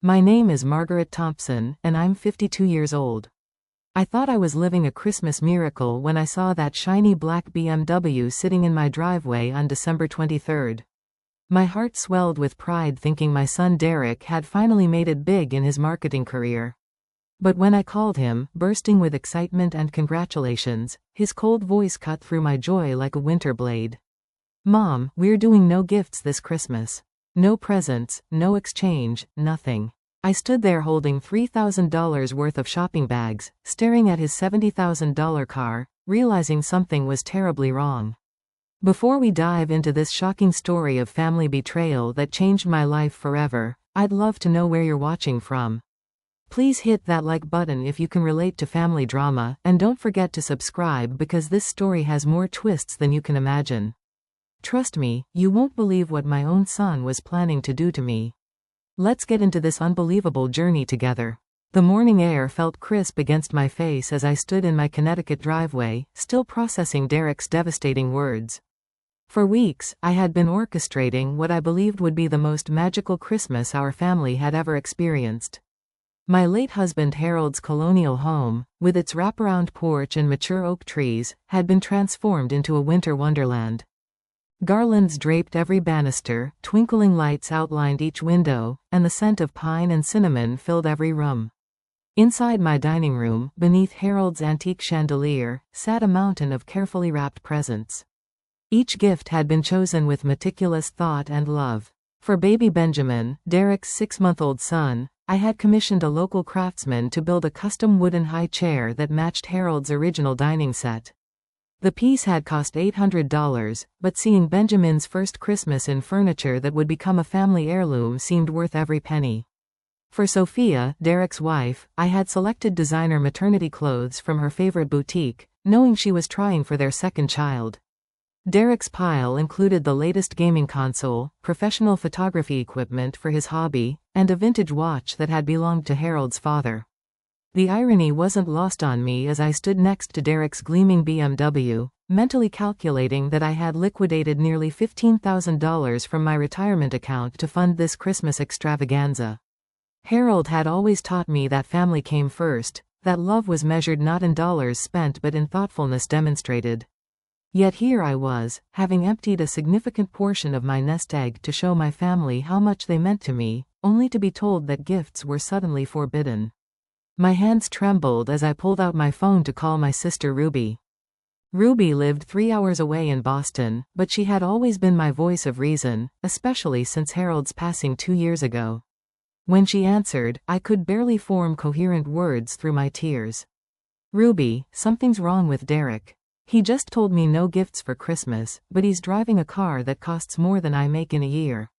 My name is Margaret Thompson, and I'm 52 years old. I thought I was living a Christmas miracle when I saw that shiny black BMW sitting in my driveway on December 23rd. My heart swelled with pride thinking my son Derek had finally made it big in his marketing career. But when I called him, bursting with excitement and congratulations, his cold voice cut through my joy like a winter blade. "Mom, we're doing no gifts this Christmas. No presents, no exchange, nothing." I stood there holding $3,000 worth of shopping bags, staring at his $70,000 car, realizing something was terribly wrong. Before we dive into this shocking story of family betrayal that changed my life forever, I'd love to know where you're watching from. Please hit that like button if you can relate to family drama, and don't forget to subscribe because this story has more twists than you can imagine. Trust me, you won't believe what my own son was planning to do to me. Let's get into this unbelievable journey together. The morning air felt crisp against my face as I stood in my Connecticut driveway, still processing Derek's devastating words. For weeks, I had been orchestrating what I believed would be the most magical Christmas our family had ever experienced. My late husband Harold's colonial home, with its wraparound porch and mature oak trees, had been transformed into a winter wonderland. Garlands draped every banister, twinkling lights outlined each window, and the scent of pine and cinnamon filled every room. Inside my dining room, beneath Harold's antique chandelier, sat a mountain of carefully wrapped presents. Each gift had been chosen with meticulous thought and love. For baby Benjamin, Derek's 6-month-old son, I had commissioned a local craftsman to build a custom wooden high chair that matched Harold's original dining set. The piece had cost $800, but seeing Benjamin's first Christmas in furniture that would become a family heirloom seemed worth every penny. For Sophia, Derek's wife, I had selected designer maternity clothes from her favorite boutique, knowing she was trying for their second child. Derek's pile included the latest gaming console, professional photography equipment for his hobby, and a vintage watch that had belonged to Harold's father. The irony wasn't lost on me as I stood next to Derek's gleaming BMW, mentally calculating that I had liquidated nearly $15,000 from my retirement account to fund this Christmas extravaganza. Harold had always taught me that family came first, that love was measured not in dollars spent but in thoughtfulness demonstrated. Yet here I was, having emptied a significant portion of my nest egg to show my family how much they meant to me, only to be told that gifts were suddenly forbidden. My hands trembled as I pulled out my phone to call my sister Ruby. Ruby lived 3 hours away in Boston, but she had always been my voice of reason, especially since Harold's passing 2 years ago. When she answered, I could barely form coherent words through my tears. "Ruby, something's wrong with Derek. He just told me no gifts for Christmas, but he's driving a car that costs more than I make in a year."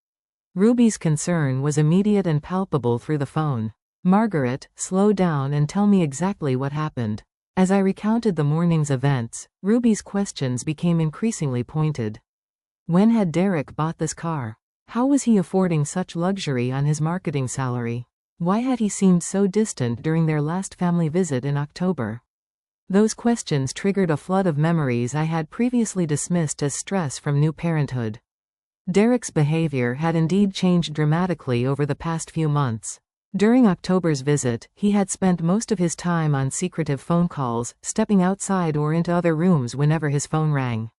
Ruby's concern was immediate and palpable through the phone. "Margaret, slow down and tell me exactly what happened." As I recounted the morning's events, Ruby's questions became increasingly pointed. When had Derek bought this car? How was he affording such luxury on his marketing salary? Why had he seemed so distant during their last family visit in October? Those questions triggered a flood of memories I had previously dismissed as stress from new parenthood. Derek's behavior had indeed changed dramatically over the past few months. During October's visit, he had spent most of his time on secretive phone calls, stepping outside or into other rooms whenever his phone rang.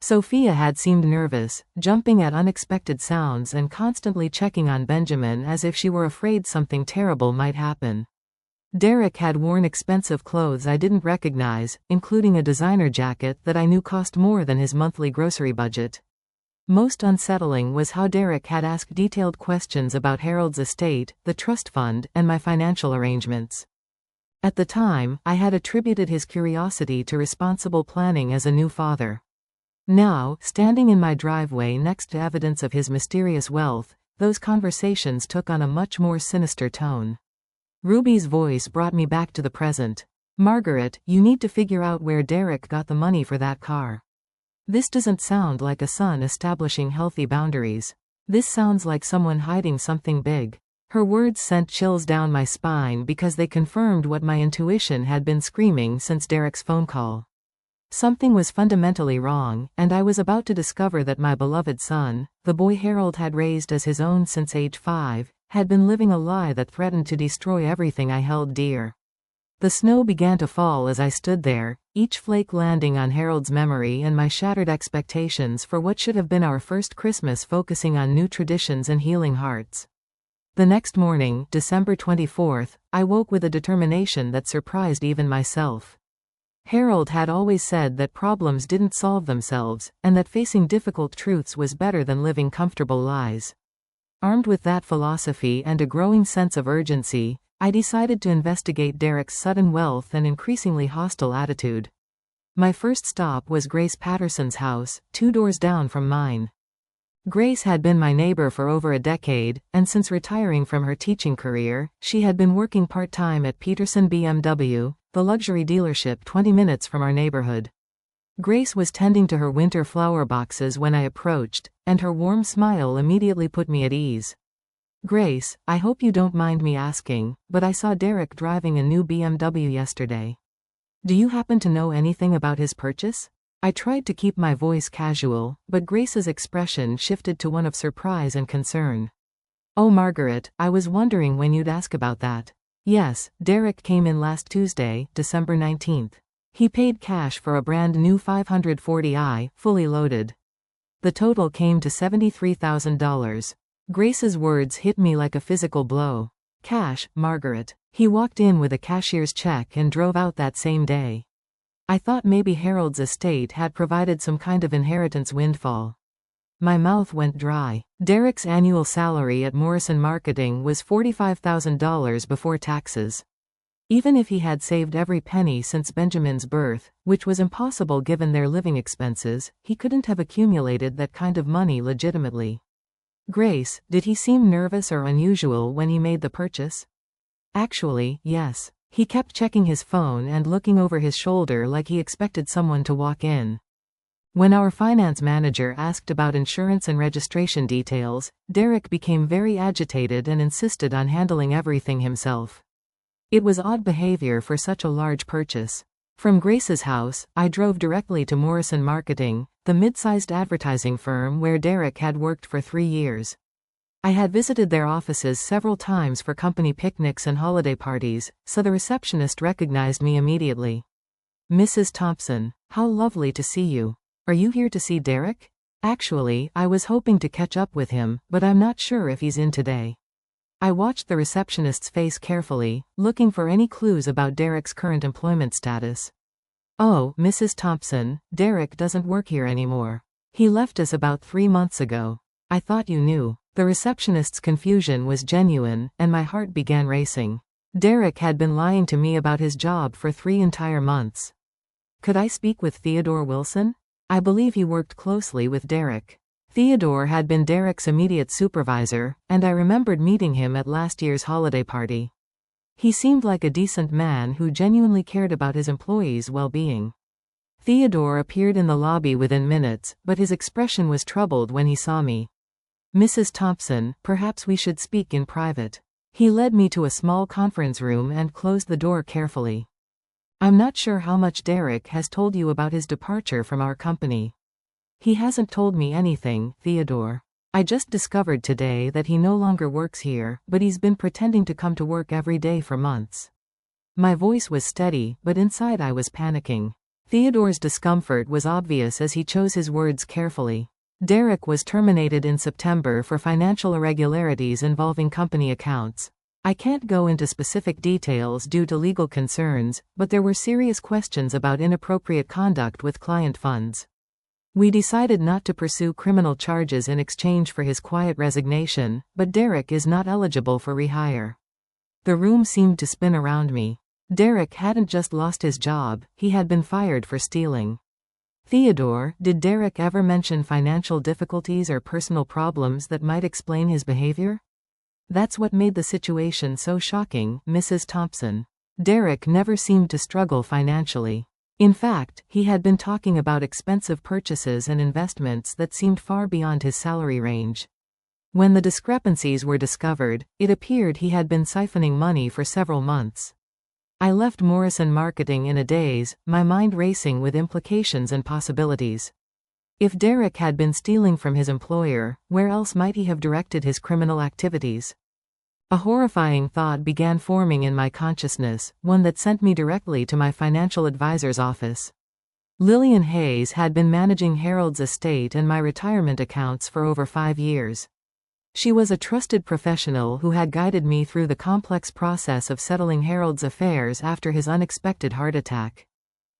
Sophia had seemed nervous, jumping at unexpected sounds and constantly checking on Benjamin as if she were afraid something terrible might happen. Derek had worn expensive clothes I didn't recognize, including a designer jacket that I knew cost more than his monthly grocery budget. Most unsettling was how Derek had asked detailed questions about Harold's estate, the trust fund, and my financial arrangements. At the time, I had attributed his curiosity to responsible planning as a new father. Now, standing in my driveway next to evidence of his mysterious wealth, those conversations took on a much more sinister tone. Ruby's voice brought me back to the present. "Margaret, you need to figure out where Derek got the money for that car. This doesn't sound like a son establishing healthy boundaries. This sounds like someone hiding something big." Her words sent chills down my spine because they confirmed what my intuition had been screaming since Derek's phone call. Something was fundamentally wrong, and I was about to discover that my beloved son, the boy Harold had raised as his own since age 5, had been living a lie that threatened to destroy everything I held dear. The snow began to fall as I stood there, each flake landing on Harold's memory and my shattered expectations for what should have been our first Christmas, focusing on new traditions and healing hearts. The next morning, December 24th, I woke with a determination that surprised even myself. Harold had always said that problems didn't solve themselves, and that facing difficult truths was better than living comfortable lies. Armed with that philosophy and a growing sense of urgency, I decided to investigate Derek's sudden wealth and increasingly hostile attitude. My first stop was Grace Patterson's house, 2 doors down from mine. Grace had been my neighbor for over a decade, and since retiring from her teaching career, she had been working part-time at Peterson BMW, the luxury dealership 20 minutes from our neighborhood. Grace was tending to her winter flower boxes when I approached, and her warm smile immediately put me at ease. "Grace, I hope you don't mind me asking, but I saw Derek driving a new BMW yesterday. Do you happen to know anything about his purchase?" I tried to keep my voice casual, but Grace's expression shifted to one of surprise and concern. "Oh, Margaret, I was wondering when you'd ask about that. Yes, Derek came in last Tuesday, December 19th. He paid cash for a brand new 540i, fully loaded. The total came to $73,000. Grace's words hit me like a physical blow. "Cash, Margaret. He walked in with a cashier's check and drove out that same day." I thought maybe Harold's estate had provided some kind of inheritance windfall. My mouth went dry. Derek's annual salary at Morrison Marketing was $45,000 before taxes. Even if he had saved every penny since Benjamin's birth, which was impossible given their living expenses, he couldn't have accumulated that kind of money legitimately. "Grace, did he seem nervous or unusual when he made the purchase?" "Actually, yes. He kept checking his phone and looking over his shoulder like he expected someone to walk in. When our finance manager asked about insurance and registration details, Derek became very agitated and insisted on handling everything himself. It was odd behavior for such a large purchase. From Grace's house, I drove directly to Morrison Marketing, the mid-sized advertising firm where Derek had worked for 3 years. I had visited their offices several times for company picnics and holiday parties, so the receptionist recognized me immediately. "Mrs. Thompson, how lovely to see you. Are you here to see Derek?" "Actually, I was hoping to catch up with him, but I'm not sure if he's in today." I watched the receptionist's face carefully, looking for any clues about Derek's current employment status. "Oh, Mrs. Thompson, Derek doesn't work here anymore. He left us about 3 months ago." "I thought you knew." The receptionist's confusion was genuine, and my heart began racing. Derek had been lying to me about his job for 3 entire months. "Could I speak with Theodore Wilson? I believe he worked closely with Derek." Theodore had been Derek's immediate supervisor, and I remembered meeting him at last year's holiday party. He seemed like a decent man who genuinely cared about his employees' well-being. Theodore appeared in the lobby within minutes, but his expression was troubled when he saw me. "Mrs. Thompson, perhaps we should speak in private." He led me to a small conference room and closed the door carefully. "I'm not sure how much Derek has told you about his departure from our company." "He hasn't told me anything, Theodore. I just discovered today that he no longer works here, but he's been pretending to come to work every day for months." My voice was steady, but inside I was panicking. Theodore's discomfort was obvious as he chose his words carefully. Derek was terminated in September for financial irregularities involving company accounts. I can't go into specific details due to legal concerns, but there were serious questions about inappropriate conduct with client funds. We decided not to pursue criminal charges in exchange for his quiet resignation, but Derek is not eligible for rehire. The room seemed to spin around me. Derek hadn't just lost his job, he had been fired for stealing. "Theodore, did Derek ever mention financial difficulties or personal problems that might explain his behavior?" "That's what made the situation so shocking, Mrs. Thompson. Derek never seemed to struggle financially. In fact, he had been talking about expensive purchases and investments that seemed far beyond his salary range. When the discrepancies were discovered, it appeared he had been siphoning money for several months." I left Morrison Marketing in a daze, my mind racing with implications and possibilities. If Derek had been stealing from his employer, where else might he have directed his criminal activities? A horrifying thought began forming in my consciousness, one that sent me directly to my financial advisor's office. Lillian Hayes had been managing Harold's estate and my retirement accounts for over 5 years. She was a trusted professional who had guided me through the complex process of settling Harold's affairs after his unexpected heart attack.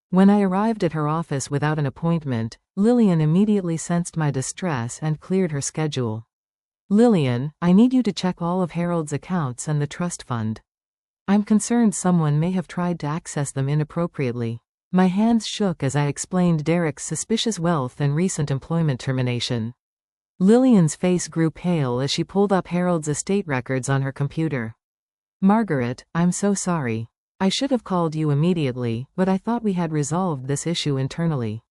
When I arrived at her office without an appointment, Lillian immediately sensed my distress and cleared her schedule. "Lillian, I need you to check all of Harold's accounts and the trust fund. I'm concerned someone may have tried to access them inappropriately." My hands shook as I explained Derek's suspicious wealth and recent employment termination. Lillian's face grew pale as she pulled up Harold's estate records on her computer. "Margaret, I'm so sorry. I should have called you immediately, but I thought we had resolved this issue internally.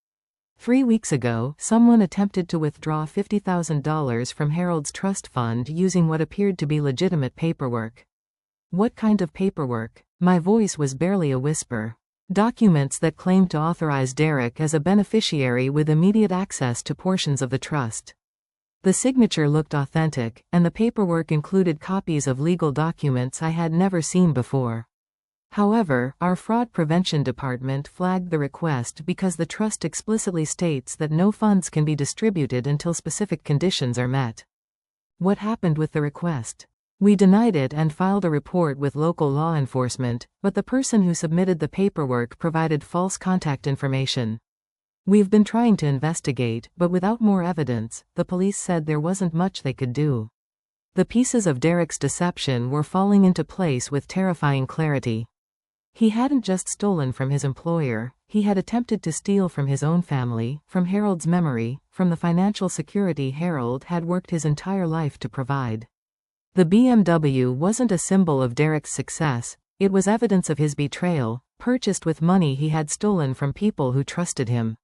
3 weeks ago, someone attempted to withdraw $50,000 from Harold's trust fund using what appeared to be legitimate paperwork." "What kind of paperwork?" My voice was barely a whisper. "Documents that claimed to authorize Derek as a beneficiary with immediate access to portions of the trust." The signature looked authentic, and the paperwork included copies of legal documents I had never seen before. However, our fraud prevention department flagged the request because the trust explicitly states that no funds can be distributed until specific conditions are met. "What happened with the request?" "We denied it and filed a report with local law enforcement, but the person who submitted the paperwork provided false contact information. We've been trying to investigate, but without more evidence, the police said there wasn't much they could do." The pieces of Derek's deception were falling into place with terrifying clarity. He hadn't just stolen from his employer, he had attempted to steal from his own family, from Harold's memory, from the financial security Harold had worked his entire life to provide. The BMW wasn't a symbol of Derek's success, it was evidence of his betrayal, purchased with money he had stolen from people who trusted him.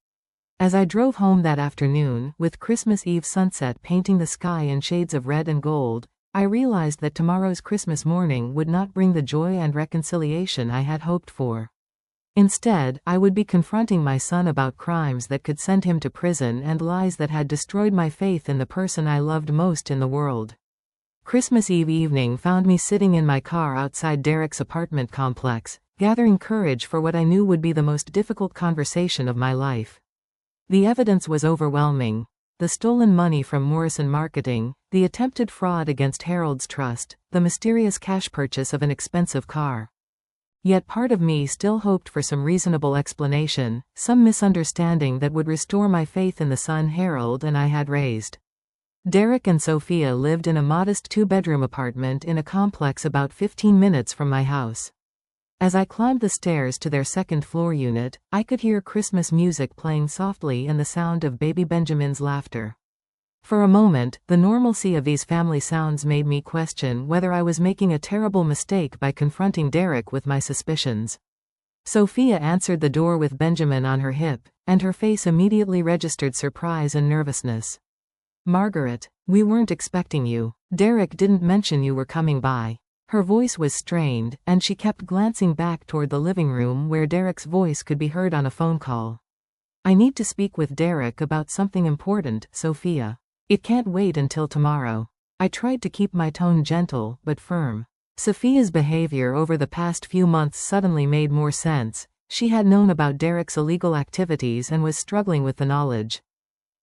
As I drove home that afternoon, with Christmas Eve sunset painting the sky in shades of red and gold, I realized that tomorrow's Christmas morning would not bring the joy and reconciliation I had hoped for. Instead, I would be confronting my son about crimes that could send him to prison and lies that had destroyed my faith in the person I loved most in the world. Christmas Eve evening found me sitting in my car outside Derek's apartment complex, gathering courage for what I knew would be the most difficult conversation of my life. The evidence was overwhelming. The stolen money from Morrison Marketing, the attempted fraud against Harold's trust, the mysterious cash purchase of an expensive car. Yet part of me still hoped for some reasonable explanation, some misunderstanding that would restore my faith in the son Harold and I had raised. Derek and Sophia lived in a modest 2-bedroom apartment in a complex about 15 minutes from my house. As I climbed the stairs to their second-floor unit, I could hear Christmas music playing softly and the sound of baby Benjamin's laughter. For a moment, the normalcy of these family sounds made me question whether I was making a terrible mistake by confronting Derek with my suspicions. Sophia answered the door with Benjamin on her hip, and her face immediately registered surprise and nervousness. "Margaret, we weren't expecting you. Derek didn't mention you were coming by." Her voice was strained, and she kept glancing back toward the living room where Derek's voice could be heard on a phone call. "I need to speak with Derek about something important, Sophia. It can't wait until tomorrow." I tried to keep my tone gentle, but firm. Sophia's behavior over the past few months suddenly made more sense. She had known about Derek's illegal activities and was struggling with the knowledge.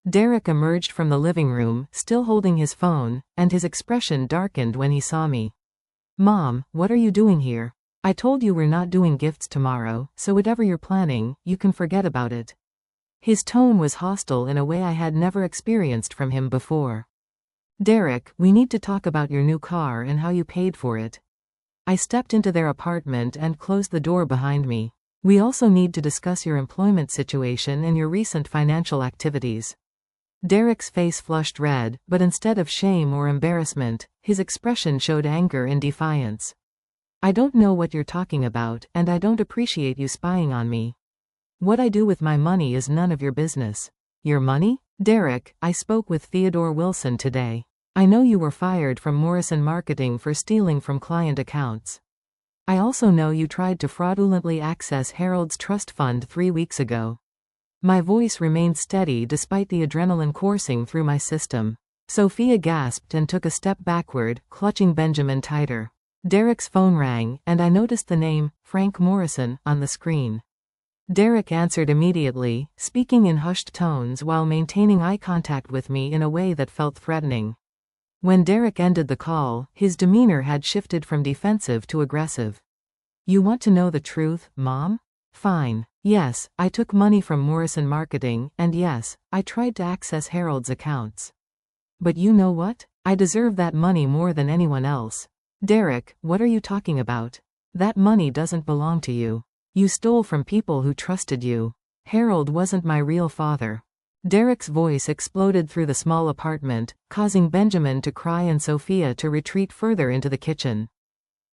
Derek emerged from the living room, still holding his phone, and his expression darkened when he saw me. "Mom, what are you doing here? I told you we're not doing gifts tomorrow, so whatever you're planning, you can forget about it." His tone was hostile in a way I had never experienced from him before. "Derek, we need to talk about your new car and how you paid for it." I stepped into their apartment and closed the door behind me. "We also need to discuss your employment situation and your recent financial activities." Derek's face flushed red, but instead of shame or embarrassment, his expression showed anger and defiance. "I don't know what you're talking about, and I don't appreciate you spying on me. What I do with my money is none of your business." "Your money?" "Derek, I spoke with Theodore Wilson today. I know you were fired from Morrison Marketing for stealing from client accounts. I also know you tried to fraudulently access Harold's trust fund 3 weeks ago." My voice remained steady despite the adrenaline coursing through my system. Sophia gasped and took a step backward, clutching Benjamin tighter. Derek's phone rang, and I noticed the name, Frank Morrison, on the screen. Derek answered immediately, speaking in hushed tones while maintaining eye contact with me in a way that felt threatening. When Derek ended the call, his demeanor had shifted from defensive to aggressive. "You want to know the truth, Mom? Fine. Yes, I took money from Morrison Marketing, and yes, I tried to access Harold's accounts. But you know what? I deserve that money more than anyone else." "Derek, what are you talking about? That money doesn't belong to you. You stole from people who trusted you. Harold wasn't my real father." Derek's voice exploded through the small apartment, causing Benjamin to cry and Sophia to retreat further into the kitchen.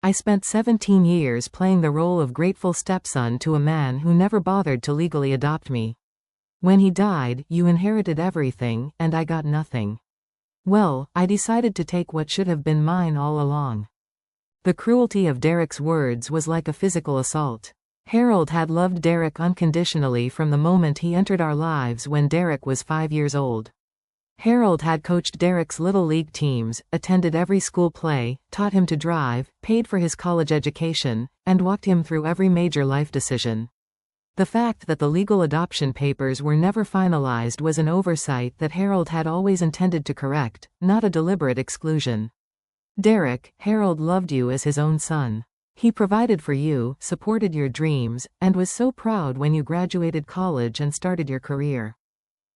I spent 17 years playing the role of grateful stepson to a man who never bothered to legally adopt me. When he died, you inherited everything, and I got nothing. Well, I decided to take what should have been mine all along. The cruelty of Derek's words was like a physical assault. Harold had loved Derek unconditionally from the moment he entered our lives when Derek was 5 years old. Harold had coached Derek's little league teams, attended every school play, taught him to drive, paid for his college education, and walked him through every major life decision. The fact that the legal adoption papers were never finalized was an oversight that Harold had always intended to correct, not a deliberate exclusion. Derek, Harold loved you as his own son. He provided for you, supported your dreams, and was so proud when you graduated college and started your career.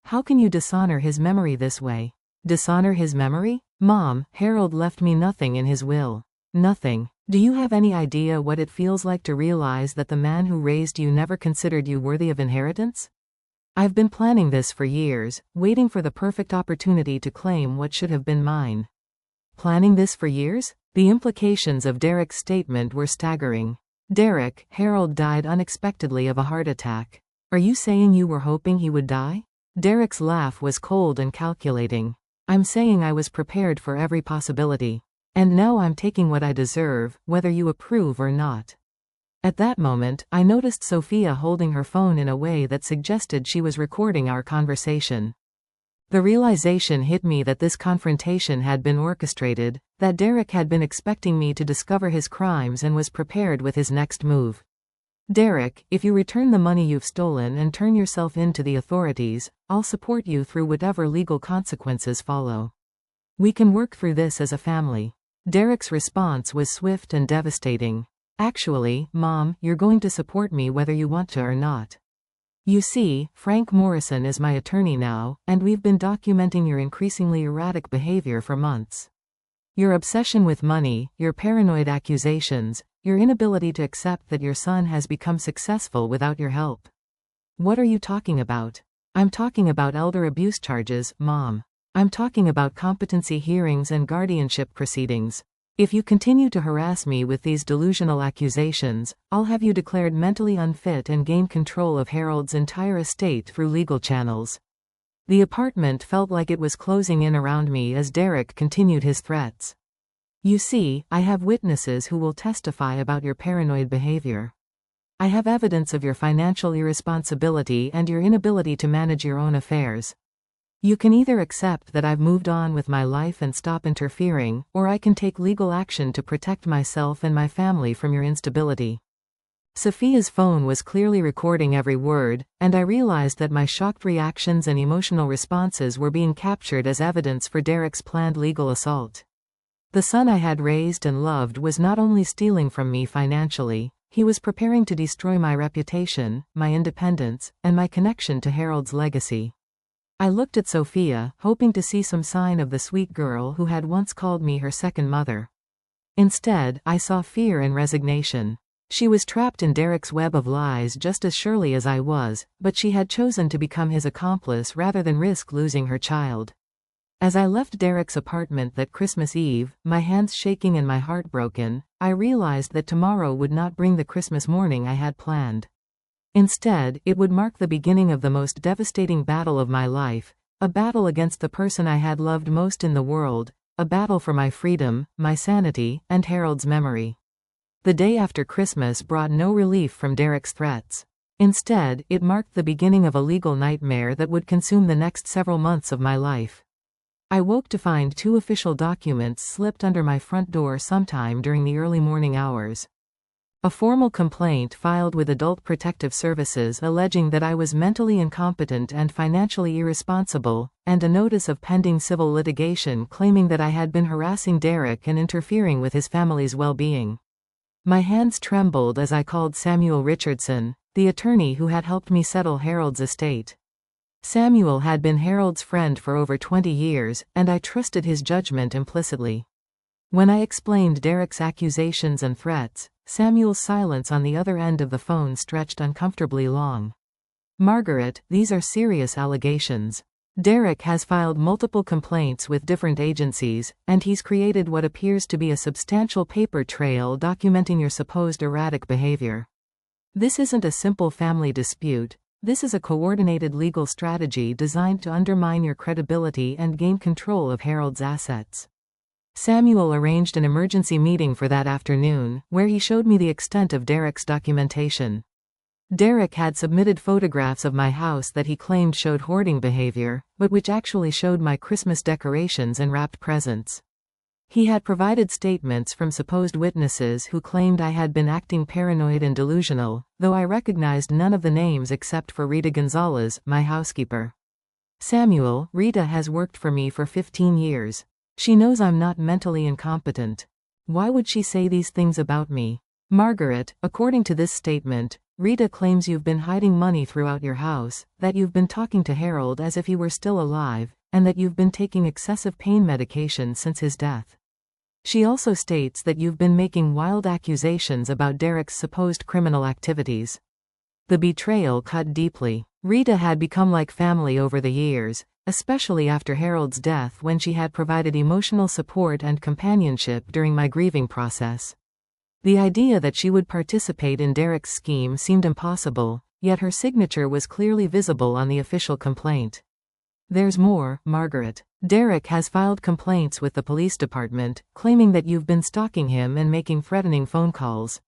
How can you dishonor his memory this way? Dishonor his memory? Mom, Harold left me nothing in his will. Nothing. Do you have any idea what it feels like to realize that the man who raised you never considered you worthy of inheritance? I've been planning this for years, waiting for the perfect opportunity to claim what should have been mine. Planning this for years? The implications of Derek's statement were staggering. Derek, Harold died unexpectedly of a heart attack. Are you saying you were hoping he would die? Derek's laugh was cold and calculating. I'm saying I was prepared for every possibility. And now I'm taking what I deserve, whether you approve or not. At that moment, I noticed Sophia holding her phone in a way that suggested she was recording our conversation. The realization hit me that this confrontation had been orchestrated, that Derek had been expecting me to discover his crimes and was prepared with his next move. Derek, if you return the money you've stolen and turn yourself in to the authorities, I'll support you through whatever legal consequences follow. We can work through this as a family. Derek's response was swift and devastating. Actually, Mom, you're going to support me whether you want to or not. You see, Frank Morrison is my attorney now, and we've been documenting your increasingly erratic behavior for months. Your obsession with money, your paranoid accusations, your inability to accept that your son has become successful without your help. What are you talking about? I'm talking about elder abuse charges, Mom. I'm talking about competency hearings and guardianship proceedings. If you continue to harass me with these delusional accusations, I'll have you declared mentally unfit and gain control of Harold's entire estate through legal channels. The apartment felt like it was closing in around me as Derek continued his threats. You see, I have witnesses who will testify about your paranoid behavior. I have evidence of your financial irresponsibility and your inability to manage your own affairs. You can either accept that I've moved on with my life and stop interfering, or I can take legal action to protect myself and my family from your instability. Sophia's phone was clearly recording every word, and I realized that my shocked reactions and emotional responses were being captured as evidence for Derek's planned legal assault. The son I had raised and loved was not only stealing from me financially, he was preparing to destroy my reputation, my independence, and my connection to Harold's legacy. I looked at Sophia, hoping to see some sign of the sweet girl who had once called me her second mother. Instead, I saw fear and resignation. She was trapped in Derek's web of lies just as surely as I was, but she had chosen to become his accomplice rather than risk losing her child. As I left Derek's apartment that Christmas Eve, my hands shaking and my heart broken, I realized that tomorrow would not bring the Christmas morning I had planned. Instead, it would mark the beginning of the most devastating battle of my life, a battle against the person I had loved most in the world, a battle for my freedom, my sanity, and Harold's memory. The day after Christmas brought no relief from Derek's threats. Instead, it marked the beginning of a legal nightmare that would consume the next several months of my life. I woke to find 2 official documents slipped under my front door sometime during the early morning hours. A formal complaint filed with Adult Protective Services alleging that I was mentally incompetent and financially irresponsible, and a notice of pending civil litigation claiming that I had been harassing Derek and interfering with his family's well-being. My hands trembled as I called Samuel Richardson, the attorney who had helped me settle Harold's estate. Samuel had been Harold's friend for over 20 years, and I trusted his judgment implicitly. When I explained Derek's accusations and threats, Samuel's silence on the other end of the phone stretched uncomfortably long. "Margaret, these are serious allegations. Derek has filed multiple complaints with different agencies, and he's created what appears to be a substantial paper trail documenting your supposed erratic behavior. This isn't a simple family dispute. This is a coordinated legal strategy designed to undermine your credibility and gain control of Harold's assets." Samuel arranged an emergency meeting for that afternoon, where he showed me the extent of Derek's documentation. Derek had submitted photographs of my house that he claimed showed hoarding behavior, but which actually showed my Christmas decorations and wrapped presents. He had provided statements from supposed witnesses who claimed I had been acting paranoid and delusional, though I recognized none of the names except for Rita Gonzalez, my housekeeper. "Samuel, Rita has worked for me for 15 years. She knows I'm not mentally incompetent. Why would she say these things about me? Margaret, according to this statement, Rita claims you've been hiding money throughout your house, that you've been talking to Harold as if he were still alive, and that you've been taking excessive pain medication since his death. She also states that you've been making wild accusations about Derek's supposed criminal activities." The betrayal cut deeply. Rita had become like family over the years, especially after Harold's death, when she had provided emotional support and companionship during my grieving process. The idea that she would participate in Derek's scheme seemed impossible, yet her signature was clearly visible on the official complaint. "There's more, Margaret. Derek has filed complaints with the police department, claiming that you've been stalking him and making threatening phone calls.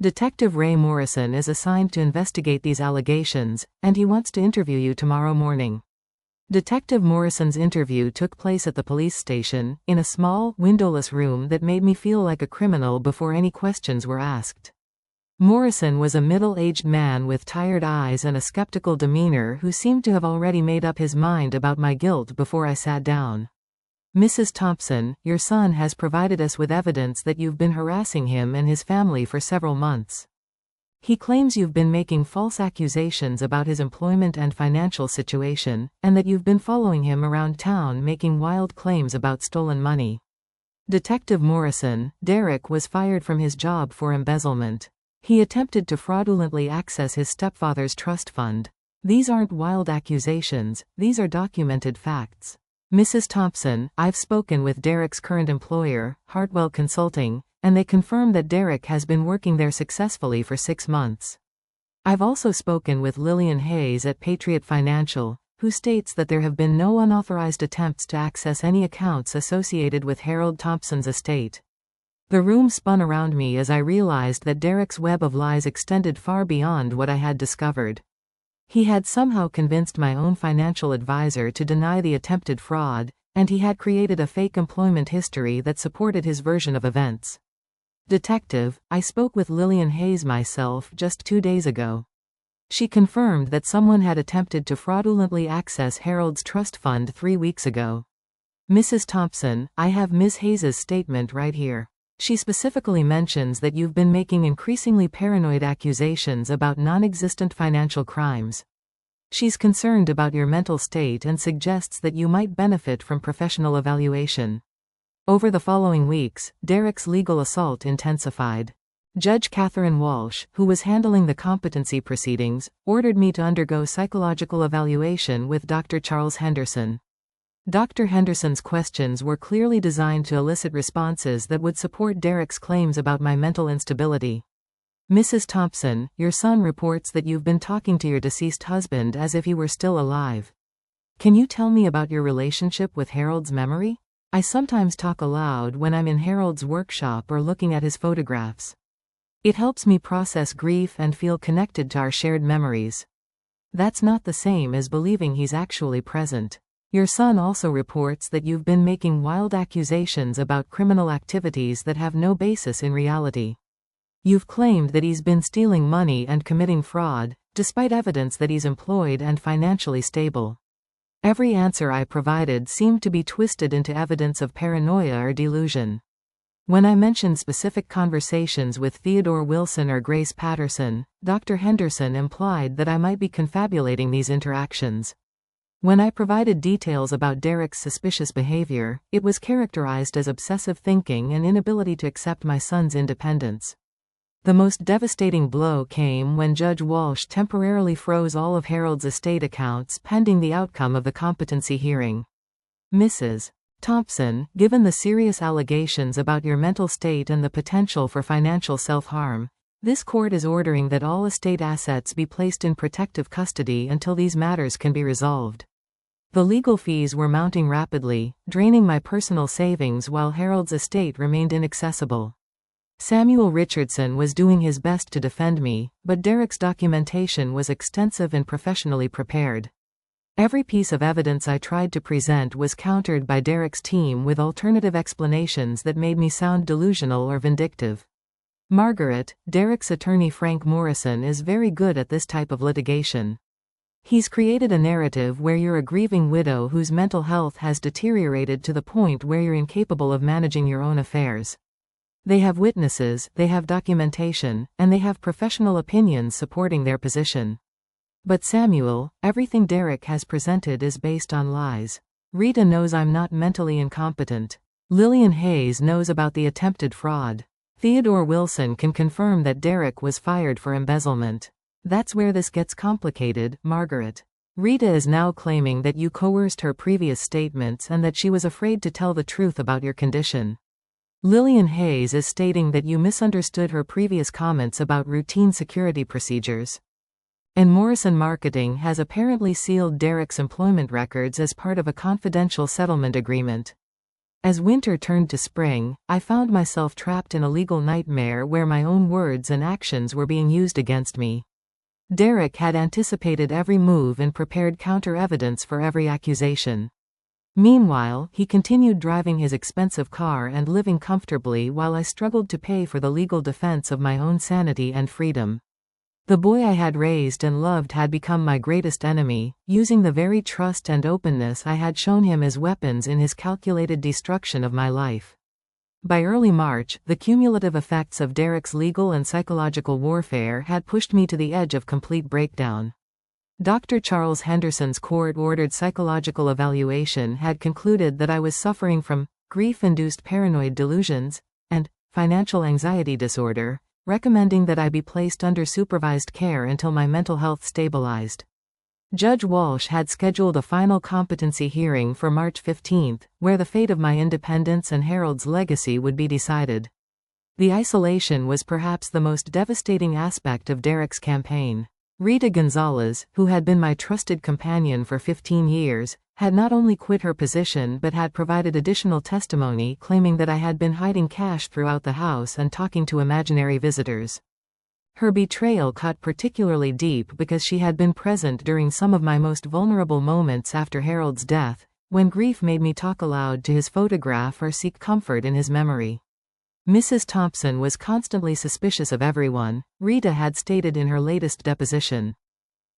Detective Ray Morrison is assigned to investigate these allegations, and he wants to interview you tomorrow morning." Detective Morrison's interview took place at the police station, in a small, windowless room that made me feel like a criminal before any questions were asked. Morrison was a middle-aged man with tired eyes and a skeptical demeanor who seemed to have already made up his mind about my guilt before I sat down. "Mrs. Thompson, your son has provided us with evidence that you've been harassing him and his family for several months. He claims you've been making false accusations about his employment and financial situation, and that you've been following him around town making wild claims about stolen money. Detective Morrison, Derek was fired from his job for embezzlement. He attempted to fraudulently access his stepfather's trust fund. These aren't wild accusations, these are documented facts. Mrs. Thompson, I've spoken with Derek's current employer, Hartwell Consulting, and they confirm that Derek has been working there successfully for 6 months. I've also spoken with Lillian Hayes at Patriot Financial, who states that there have been no unauthorized attempts to access any accounts associated with Harold Thompson's estate." The room spun around me as I realized that Derek's web of lies extended far beyond what I had discovered. He had somehow convinced my own financial advisor to deny the attempted fraud, and he had created a fake employment history that supported his version of events. "Detective, I spoke with Lillian Hayes myself just 2 days ago. She confirmed that someone had attempted to fraudulently access Harold's trust fund 3 weeks ago. Mrs. Thompson, I have Ms. Hayes's statement right here. She specifically mentions that you've been making increasingly paranoid accusations about non-existent financial crimes. She's concerned about your mental state and suggests that you might benefit from professional evaluation." Over the following weeks, Derek's legal assault intensified. Judge Catherine Walsh, who was handling the competency proceedings, ordered me to undergo psychological evaluation with Dr. Charles Henderson. Dr. Henderson's questions were clearly designed to elicit responses that would support Derek's claims about my mental instability. "Mrs. Thompson, your son reports that you've been talking to your deceased husband as if he were still alive. Can you tell me about your relationship with Harold's memory? I sometimes talk aloud when I'm in Harold's workshop or looking at his photographs. It helps me process grief and feel connected to our shared memories. That's not the same as believing he's actually present. Your son also reports that you've been making wild accusations about criminal activities that have no basis in reality. You've claimed that he's been stealing money and committing fraud, despite evidence that he's employed and financially stable. Every answer I provided seemed to be twisted into evidence of paranoia or delusion. When I mentioned specific conversations with Theodore Wilson or Grace Patterson, Dr. Henderson implied that I might be confabulating these interactions. When I provided details about Derek's suspicious behavior, it was characterized as obsessive thinking and inability to accept my son's independence. The most devastating blow came when Judge Walsh temporarily froze all of Harold's estate accounts pending the outcome of the competency hearing. Mrs. Thompson, given the serious allegations about your mental state and the potential for financial self-harm, this court is ordering that all estate assets be placed in protective custody until these matters can be resolved. The legal fees were mounting rapidly, draining my personal savings while Harold's estate remained inaccessible. Samuel Richardson was doing his best to defend me, but Derek's documentation was extensive and professionally prepared. Every piece of evidence I tried to present was countered by Derek's team with alternative explanations that made me sound delusional or vindictive. Margaret, Derek's attorney Frank Morrison, is very good at this type of litigation. He's created a narrative where you're a grieving widow whose mental health has deteriorated to the point where you're incapable of managing your own affairs. They have witnesses, they have documentation, and they have professional opinions supporting their position. But Samuel, everything Derek has presented is based on lies. Rita knows I'm not mentally incompetent. Lillian Hayes knows about the attempted fraud. Theodore Wilson can confirm that Derek was fired for embezzlement. That's where this gets complicated, Margaret. Rita is now claiming that you coerced her previous statements and that she was afraid to tell the truth about your condition. Lillian Hayes is stating that you misunderstood her previous comments about routine security procedures. And Morrison Marketing has apparently sealed Derek's employment records as part of a confidential settlement agreement. As winter turned to spring, I found myself trapped in a legal nightmare where my own words and actions were being used against me. Derek had anticipated every move and prepared counter-evidence for every accusation. Meanwhile, he continued driving his expensive car and living comfortably while I struggled to pay for the legal defense of my own sanity and freedom. The boy I had raised and loved had become my greatest enemy, using the very trust and openness I had shown him as weapons in his calculated destruction of my life. By early March, the cumulative effects of Derek's legal and psychological warfare had pushed me to the edge of complete breakdown. Dr. Charles Henderson's court-ordered psychological evaluation had concluded that I was suffering from grief-induced paranoid delusions and financial anxiety disorder, recommending that I be placed under supervised care until my mental health stabilized. Judge Walsh had scheduled a final competency hearing for March 15, where the fate of my independence and Harold's legacy would be decided. The isolation was perhaps the most devastating aspect of Derek's campaign. Rita Gonzalez, who had been my trusted companion for 15 years, had not only quit her position but had provided additional testimony claiming that I had been hiding cash throughout the house and talking to imaginary visitors. Her betrayal cut particularly deep because she had been present during some of my most vulnerable moments after Harold's death, when grief made me talk aloud to his photograph or seek comfort in his memory. Mrs. Thompson was constantly suspicious of everyone, Rita had stated in her latest deposition.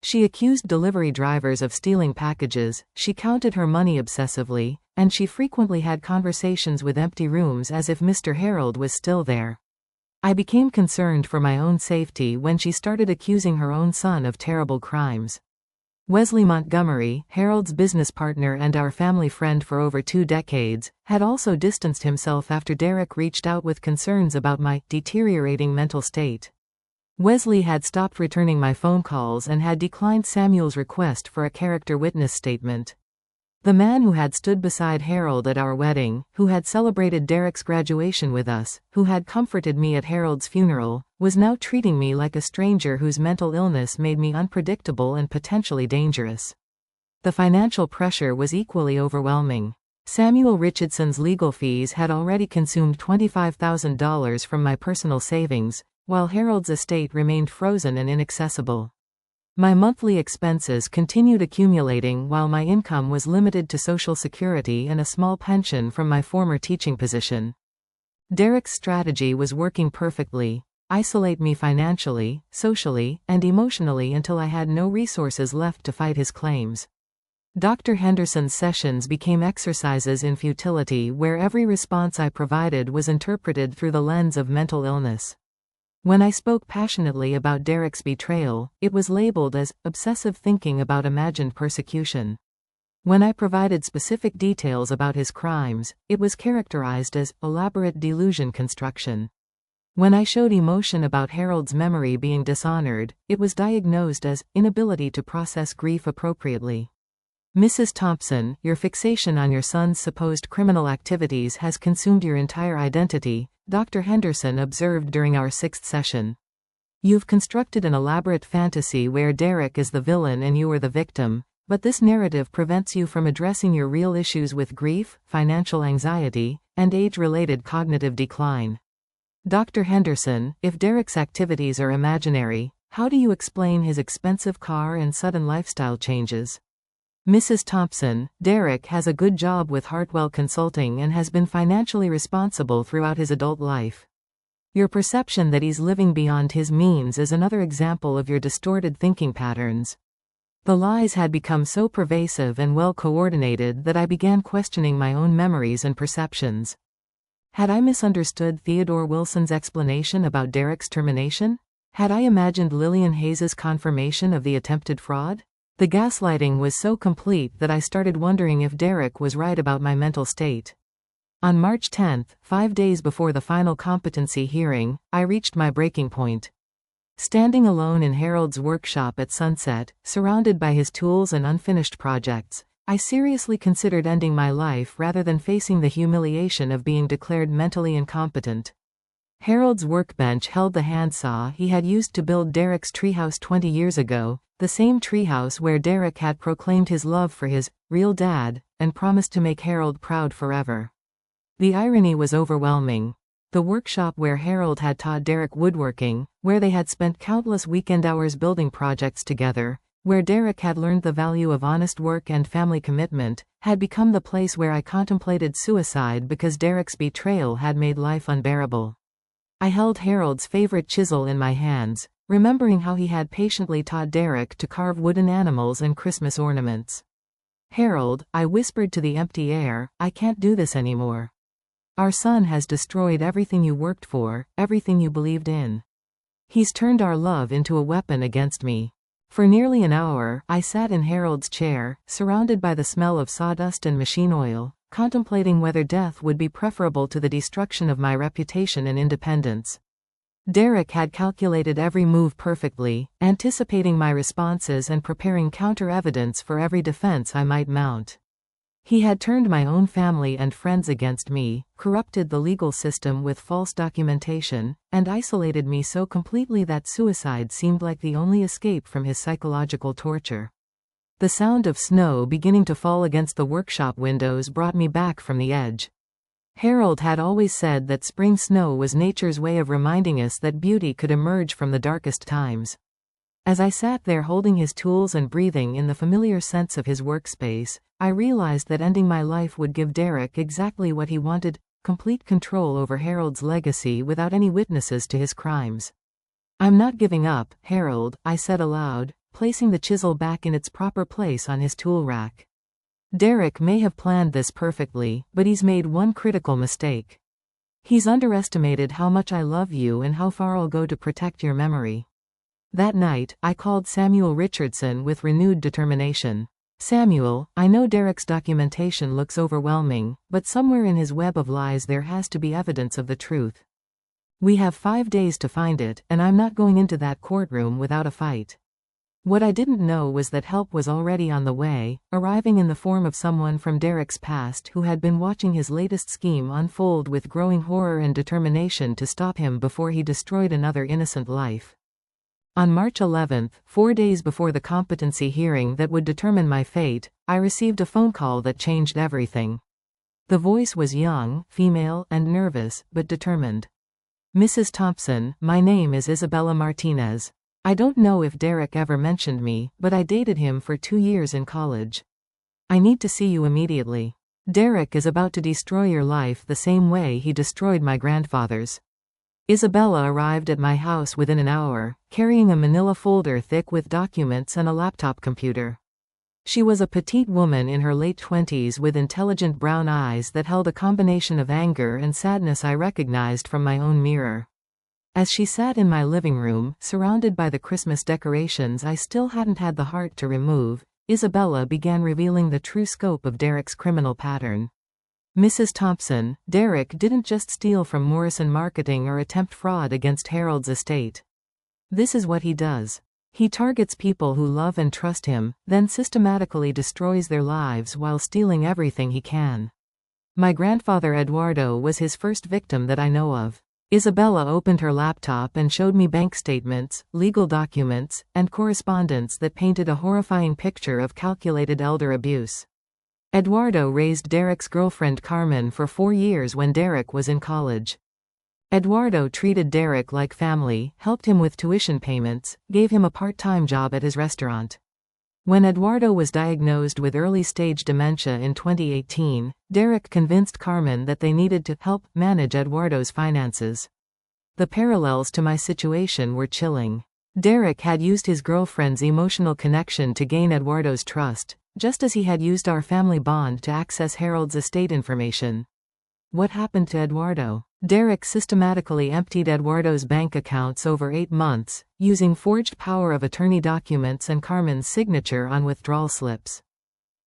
She accused delivery drivers of stealing packages, she counted her money obsessively, and she frequently had conversations with empty rooms as if Mr. Harold was still there. I became concerned for my own safety when she started accusing her own son of terrible crimes. Wesley Montgomery, Harold's business partner and our family friend for over 2 decades, had also distanced himself after Derek reached out with concerns about my deteriorating mental state. Wesley had stopped returning my phone calls and had declined Samuel's request for a character witness statement. The man who had stood beside Harold at our wedding, who had celebrated Derek's graduation with us, who had comforted me at Harold's funeral, was now treating me like a stranger whose mental illness made me unpredictable and potentially dangerous. The financial pressure was equally overwhelming. Samuel Richardson's legal fees had already consumed $25,000 from my personal savings, while Harold's estate remained frozen and inaccessible. My monthly expenses continued accumulating while my income was limited to Social Security and a small pension from my former teaching position. Derek's strategy was working perfectly: isolate me financially, socially, and emotionally until I had no resources left to fight his claims. Dr. Henderson's sessions became exercises in futility where every response I provided was interpreted through the lens of mental illness. When I spoke passionately about Derek's betrayal, it was labeled as obsessive thinking about imagined persecution. When I provided specific details about his crimes, it was characterized as elaborate delusion construction. When I showed emotion about Harold's memory being dishonored, it was diagnosed as inability to process grief appropriately. Mrs. Thompson, your fixation on your son's supposed criminal activities has consumed your entire identity, Dr. Henderson observed during our 6th session. You've constructed an elaborate fantasy where Derek is the villain and you are the victim, but this narrative prevents you from addressing your real issues with grief, financial anxiety, and age-related cognitive decline. Dr. Henderson, if Derek's activities are imaginary, how do you explain his expensive car and sudden lifestyle changes? Mrs. Thompson, Derek has a good job with Hartwell Consulting and has been financially responsible throughout his adult life. Your perception that he's living beyond his means is another example of your distorted thinking patterns. The lies had become so pervasive and well coordinated that I began questioning my own memories and perceptions. Had I misunderstood Theodore Wilson's explanation about Derek's termination? Had I imagined Lillian Hayes's confirmation of the attempted fraud? The gaslighting was so complete that I started wondering if Derek was right about my mental state. On March 10, 5 days before the final competency hearing, I reached my breaking point. Standing alone in Harold's workshop at sunset, surrounded by his tools and unfinished projects, I seriously considered ending my life rather than facing the humiliation of being declared mentally incompetent. Harold's workbench held the handsaw he had used to build Derek's treehouse 20 years ago, the same treehouse where Derek had proclaimed his love for his real dad and promised to make Harold proud forever. The irony was overwhelming. The workshop where Harold had taught Derek woodworking, where they had spent countless weekend hours building projects together, where Derek had learned the value of honest work and family commitment, had become the place where I contemplated suicide because Derek's betrayal had made life unbearable. I held Harold's favorite chisel in my hands, remembering how he had patiently taught Derek to carve wooden animals and Christmas ornaments. Harold, I whispered to the empty air, I can't do this anymore. Our son has destroyed everything you worked for, everything you believed in. He's turned our love into a weapon against me. For nearly an hour, I sat in Harold's chair, surrounded by the smell of sawdust and machine oil, contemplating whether death would be preferable to the destruction of my reputation and independence. Derek had calculated every move perfectly, anticipating my responses and preparing counter-evidence for every defense I might mount. He had turned my own family and friends against me, corrupted the legal system with false documentation, and isolated me so completely that suicide seemed like the only escape from his psychological torture. The sound of snow beginning to fall against the workshop windows brought me back from the edge. Harold had always said that spring snow was nature's way of reminding us that beauty could emerge from the darkest times. As I sat there holding his tools and breathing in the familiar sense of his workspace, I realized that ending my life would give Derek exactly what he wanted: complete control over Harold's legacy without any witnesses to his crimes. I'm not giving up, Harold, I said aloud, placing the chisel back in its proper place on his tool rack. Derek may have planned this perfectly, but he's made one critical mistake. He's underestimated how much I love you and how far I'll go to protect your memory. That night, I called Samuel Richardson with renewed determination. Samuel, I know Derek's documentation looks overwhelming, but somewhere in his web of lies there has to be evidence of the truth. We have 5 days to find it, and I'm not going into that courtroom without a fight. What I didn't know was that help was already on the way, arriving in the form of someone from Derek's past who had been watching his latest scheme unfold with growing horror and determination to stop him before he destroyed another innocent life. On March 11, 4 days before the competency hearing that would determine my fate, I received a phone call that changed everything. The voice was young, female, and nervous, but determined. Mrs. Thompson, my name is Isabella Martinez. I don't know if Derek ever mentioned me, but I dated him for 2 years in college. I need to see you immediately. Derek is about to destroy your life the same way he destroyed my grandfather's. Isabella arrived at my house within an hour, carrying a manila folder thick with documents and a laptop computer. She was a petite woman in her late 20s with intelligent brown eyes that held a combination of anger and sadness I recognized from my own mirror. As she sat in my living room, surrounded by the Christmas decorations I still hadn't had the heart to remove, Isabella began revealing the true scope of Derek's criminal pattern. Mrs. Thompson, Derek didn't just steal from Morrison Marketing or attempt fraud against Harold's estate. This is what he does. He targets people who love and trust him, then systematically destroys their lives while stealing everything he can. My grandfather Eduardo was his first victim that I know of. Isabella opened her laptop and showed me bank statements, legal documents, and correspondence that painted a horrifying picture of calculated elder abuse. Eduardo raised Derek's girlfriend Carmen for 4 years when Derek was in college. Eduardo treated Derek like family, helped him with tuition payments, gave him a part-time job at his restaurant. When Eduardo was diagnosed with early-stage dementia in 2018, Derek convinced Carmen that they needed to help manage Eduardo's finances. The parallels to my situation were chilling. Derek had used his girlfriend's emotional connection to gain Eduardo's trust, just as he had used our family bond to access Harold's estate information. What happened to Eduardo? Derek systematically emptied Eduardo's bank accounts over 8 months, using forged power of attorney documents and Carmen's signature on withdrawal slips.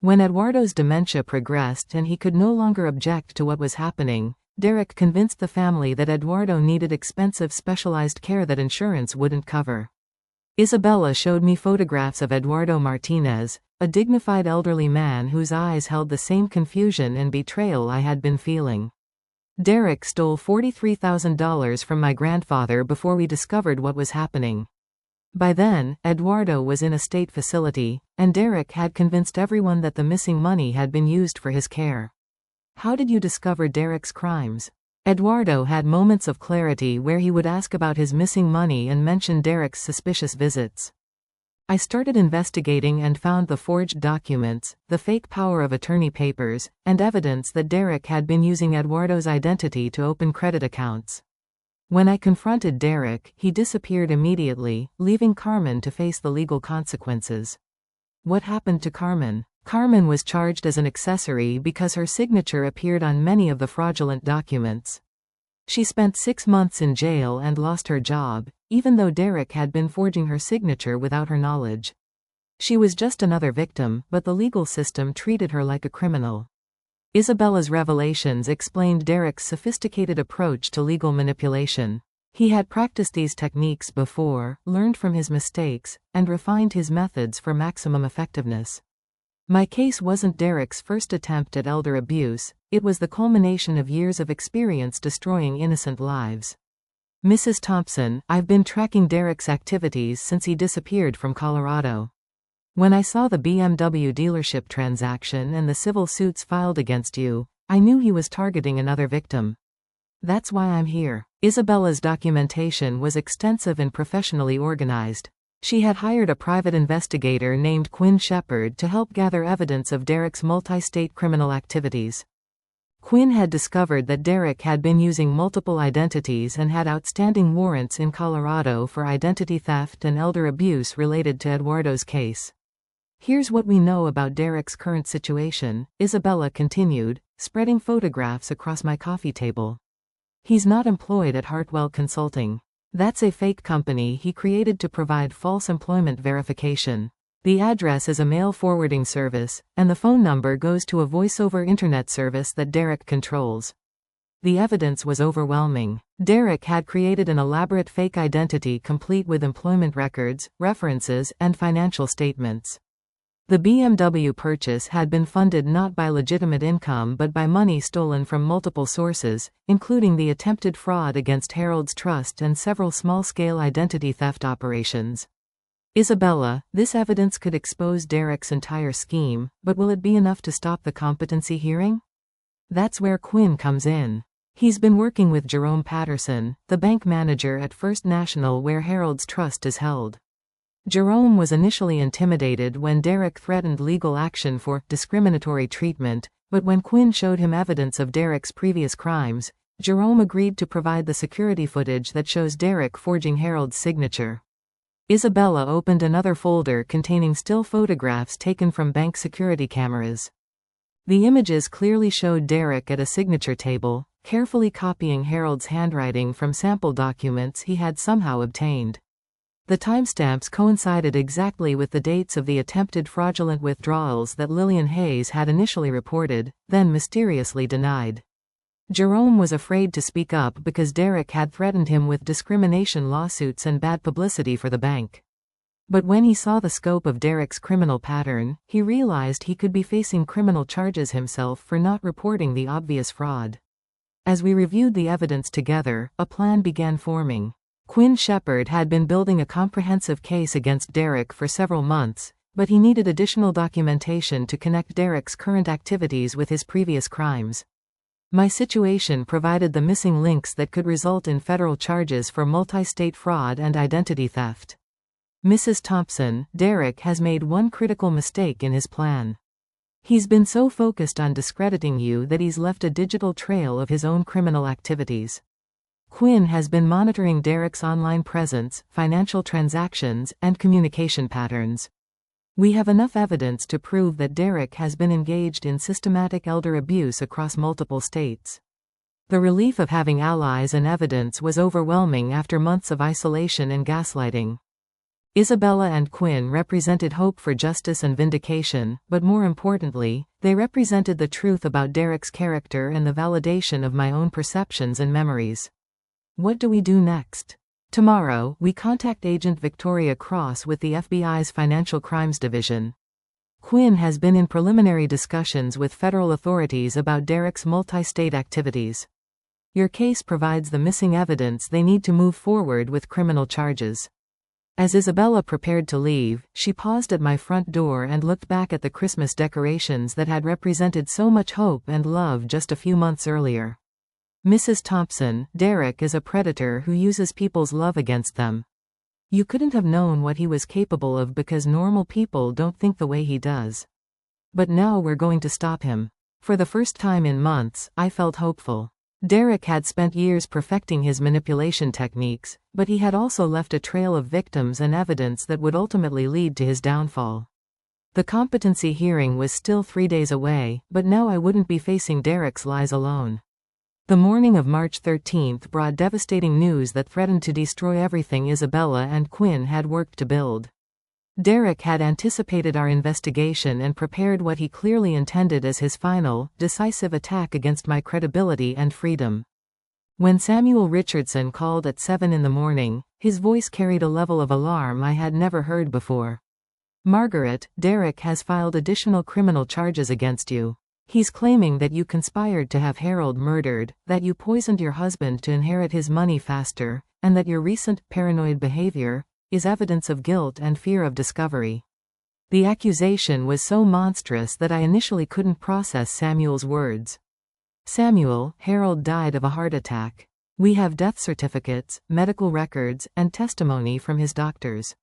When Eduardo's dementia progressed and he could no longer object to what was happening, Derek convinced the family that Eduardo needed expensive specialized care that insurance wouldn't cover. Isabella showed me photographs of Eduardo Martinez, a dignified elderly man whose eyes held the same confusion and betrayal I had been feeling. Derek stole $43,000 from my grandfather before we discovered what was happening. By then, Eduardo was in a state facility, and Derek had convinced everyone that the missing money had been used for his care. How did you discover Derek's crimes? Eduardo had moments of clarity where he would ask about his missing money and mention Derek's suspicious visits. I started investigating and found the forged documents, the fake power of attorney papers, and evidence that Derek had been using Eduardo's identity to open credit accounts. When I confronted Derek, he disappeared immediately, leaving Carmen to face the legal consequences. What happened to Carmen? Carmen was charged as an accessory because her signature appeared on many of the fraudulent documents. She spent 6 months in jail and lost her job, even though Derek had been forging her signature without her knowledge. She was just another victim, but the legal system treated her like a criminal. Isabella's revelations explained Derek's sophisticated approach to legal manipulation. He had practiced these techniques before, learned from his mistakes, and refined his methods for maximum effectiveness. My case wasn't Derek's first attempt at elder abuse, it was the culmination of years of experience destroying innocent lives. Mrs. Thompson, I've been tracking Derek's activities since he disappeared from Colorado. When I saw the BMW dealership transaction and the civil suits filed against you, I knew he was targeting another victim. That's why I'm here. Isabella's documentation was extensive and professionally organized. She had hired a private investigator named Quinn Shepard to help gather evidence of Derek's multi-state criminal activities. Quinn had discovered that Derek had been using multiple identities and had outstanding warrants in Colorado for identity theft and elder abuse related to Eduardo's case. Here's what we know about Derek's current situation, Isabella continued, spreading photographs across my coffee table. He's not employed at Hartwell Consulting. That's a fake company he created to provide false employment verification. The address is a mail forwarding service, and the phone number goes to a voice-over internet service that Derek controls. The evidence was overwhelming. Derek had created an elaborate fake identity complete with employment records, references, and financial statements. The BMW purchase had been funded not by legitimate income but by money stolen from multiple sources, including the attempted fraud against Harold's Trust and several small-scale identity theft operations. Isabella, this evidence could expose Derek's entire scheme, but will it be enough to stop the competency hearing? That's where Quinn comes in. He's been working with Jerome Patterson, the bank manager at First National where Harold's Trust is held. Jerome was initially intimidated when Derek threatened legal action for discriminatory treatment, but when Quinn showed him evidence of Derek's previous crimes, Jerome agreed to provide the security footage that shows Derek forging Harold's signature. Isabella opened another folder containing still photographs taken from bank security cameras. The images clearly showed Derek at a signature table, carefully copying Harold's handwriting from sample documents he had somehow obtained. The timestamps coincided exactly with the dates of the attempted fraudulent withdrawals that Lillian Hayes had initially reported, then mysteriously denied. Jerome was afraid to speak up because Derek had threatened him with discrimination lawsuits and bad publicity for the bank. But when he saw the scope of Derek's criminal pattern, he realized he could be facing criminal charges himself for not reporting the obvious fraud. As we reviewed the evidence together, a plan began forming. Quinn Shepard had been building a comprehensive case against Derek for several months, but he needed additional documentation to connect Derek's current activities with his previous crimes. My situation provided the missing links that could result in federal charges for multi-state fraud and identity theft. Mrs. Thompson, Derek has made one critical mistake in his plan. He's been so focused on discrediting you that he's left a digital trail of his own criminal activities. Quinn has been monitoring Derek's online presence, financial transactions, and communication patterns. We have enough evidence to prove that Derek has been engaged in systematic elder abuse across multiple states. The relief of having allies and evidence was overwhelming after months of isolation and gaslighting. Isabella and Quinn represented hope for justice and vindication, but more importantly, they represented the truth about Derek's character and the validation of my own perceptions and memories. What do we do next? Tomorrow, we contact Agent Victoria Cross with the FBI's Financial Crimes Division. Quinn has been in preliminary discussions with federal authorities about Derek's multi-state activities. Your case provides the missing evidence they need to move forward with criminal charges. As Isabella prepared to leave, she paused at my front door and looked back at the Christmas decorations that had represented so much hope and love just a few months earlier. Mrs. Thompson, Derek is a predator who uses people's love against them. You couldn't have known what he was capable of because normal people don't think the way he does. But now we're going to stop him. For the first time in months, I felt hopeful. Derek had spent years perfecting his manipulation techniques, but he had also left a trail of victims and evidence that would ultimately lead to his downfall. The competency hearing was still 3 days away, but now I wouldn't be facing Derek's lies alone. The morning of March 13th brought devastating news that threatened to destroy everything Isabella and Quinn had worked to build. Derek had anticipated our investigation and prepared what he clearly intended as his final, decisive attack against my credibility and freedom. When Samuel Richardson called at 7 in the morning, his voice carried a level of alarm I had never heard before. Margaret, Derek has filed additional criminal charges against you. He's claiming that you conspired to have Harold murdered, that you poisoned your husband to inherit his money faster, and that your recent paranoid behavior is evidence of guilt and fear of discovery. The accusation was so monstrous that I initially couldn't process Samuel's words. Samuel, Harold died of a heart attack. We have death certificates, medical records, and testimony from his doctors.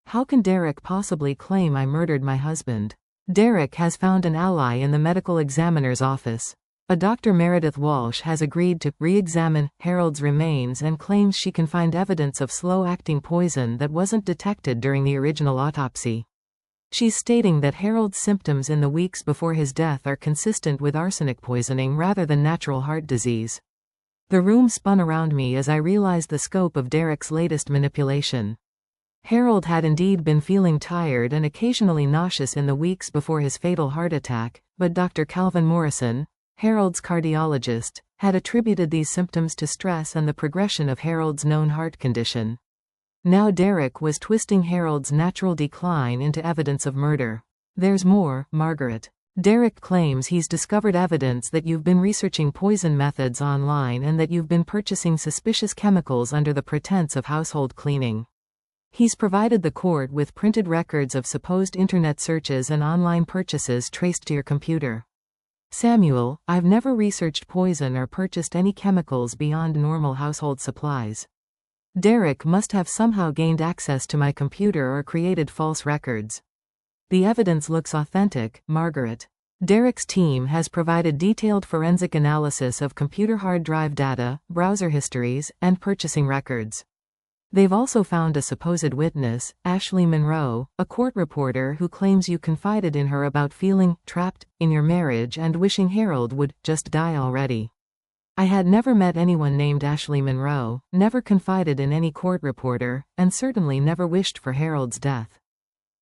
How can Derek possibly claim I murdered my husband? Derek has found an ally in the medical examiner's office. A Dr. Meredith Walsh has agreed to re-examine Harold's remains and claims she can find evidence of slow-acting poison that wasn't detected during the original autopsy. She's stating that Harold's symptoms in the weeks before his death are consistent with arsenic poisoning rather than natural heart disease. The room spun around me as I realized the scope of Derek's latest manipulation. Harold had indeed been feeling tired and occasionally nauseous in the weeks before his fatal heart attack, but Dr. Calvin Morrison, Harold's cardiologist, had attributed these symptoms to stress and the progression of Harold's known heart condition. Now Derek was twisting Harold's natural decline into evidence of murder. There's more, Margaret. Derek claims he's discovered evidence that you've been researching poison methods online and that you've been purchasing suspicious chemicals under the pretense of household cleaning. He's provided the court with printed records of supposed internet searches and online purchases traced to your computer. Samuel, I've never researched poison or purchased any chemicals beyond normal household supplies. Derek must have somehow gained access to my computer or created false records. The evidence looks authentic, Margaret. Derek's team has provided detailed forensic analysis of computer hard drive data, browser histories, and purchasing records. They've also found a supposed witness, Ashley Monroe, a court reporter who claims you confided in her about feeling trapped in your marriage and wishing Harold would just die already. I had never met anyone named Ashley Monroe, never confided in any court reporter, and certainly never wished for Harold's death.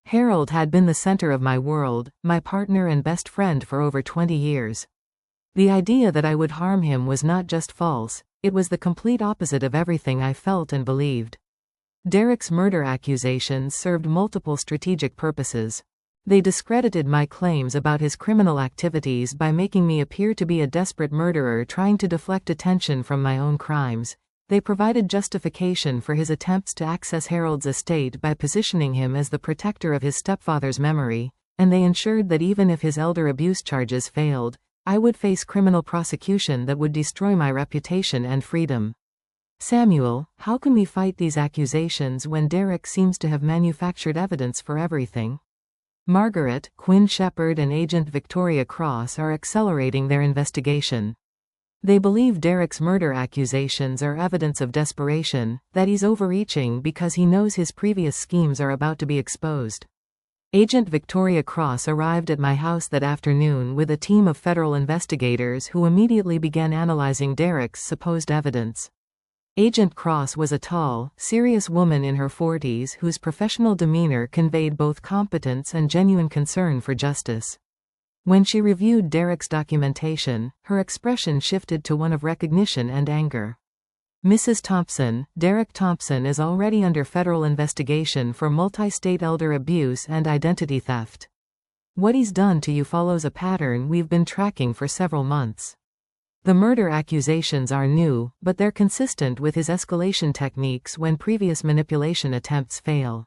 Harold had been the center of my world, my partner and best friend for over 20 years. The idea that I would harm him was not just false, it was the complete opposite of everything I felt and believed. Derek's murder accusations served multiple strategic purposes. They discredited my claims about his criminal activities by making me appear to be a desperate murderer trying to deflect attention from my own crimes. They provided justification for his attempts to access Harold's estate by positioning him as the protector of his stepfather's memory, and they ensured that even if his elder abuse charges failed, I would face criminal prosecution that would destroy my reputation and freedom. Samuel, how can we fight these accusations when Derek seems to have manufactured evidence for everything? Margaret, Quinn Shepard and Agent Victoria Cross are accelerating their investigation. They believe Derek's murder accusations are evidence of desperation, that he's overreaching because he knows his previous schemes are about to be exposed. Agent Victoria Cross arrived at my house that afternoon with a team of federal investigators who immediately began analyzing Derek's supposed evidence. Agent Cross was a tall, serious woman in her 40s whose professional demeanor conveyed both competence and genuine concern for justice. When she reviewed Derek's documentation, her expression shifted to one of recognition and anger. Mrs. Thompson, Derek Thompson is already under federal investigation for multi-state elder abuse and identity theft. What he's done to you follows a pattern we've been tracking for several months. The murder accusations are new, but they're consistent with his escalation techniques when previous manipulation attempts fail.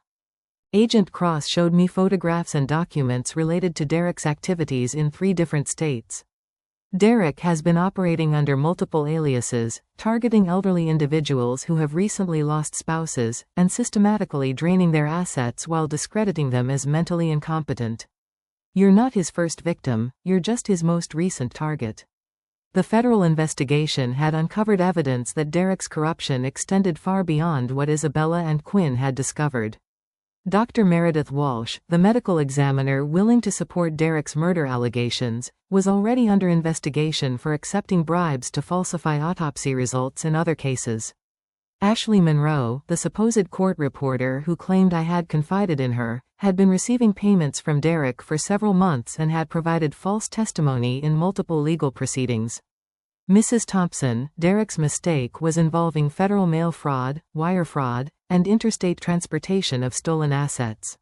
Agent Cross showed me photographs and documents related to Derek's activities in 3 different states. Derek has been operating under multiple aliases, targeting elderly individuals who have recently lost spouses, and systematically draining their assets while discrediting them as mentally incompetent. You're not his first victim, you're just his most recent target. The federal investigation had uncovered evidence that Derek's corruption extended far beyond what Isabella and Quinn had discovered. Dr. Meredith Walsh, the medical examiner willing to support Derek's murder allegations, was already under investigation for accepting bribes to falsify autopsy results in other cases. Ashley Monroe, the supposed court reporter who claimed I had confided in her, had been receiving payments from Derek for several months and had provided false testimony in multiple legal proceedings. Mrs. Thompson, Derek's mistake was involving federal mail fraud, wire fraud, and interstate transportation of stolen assets.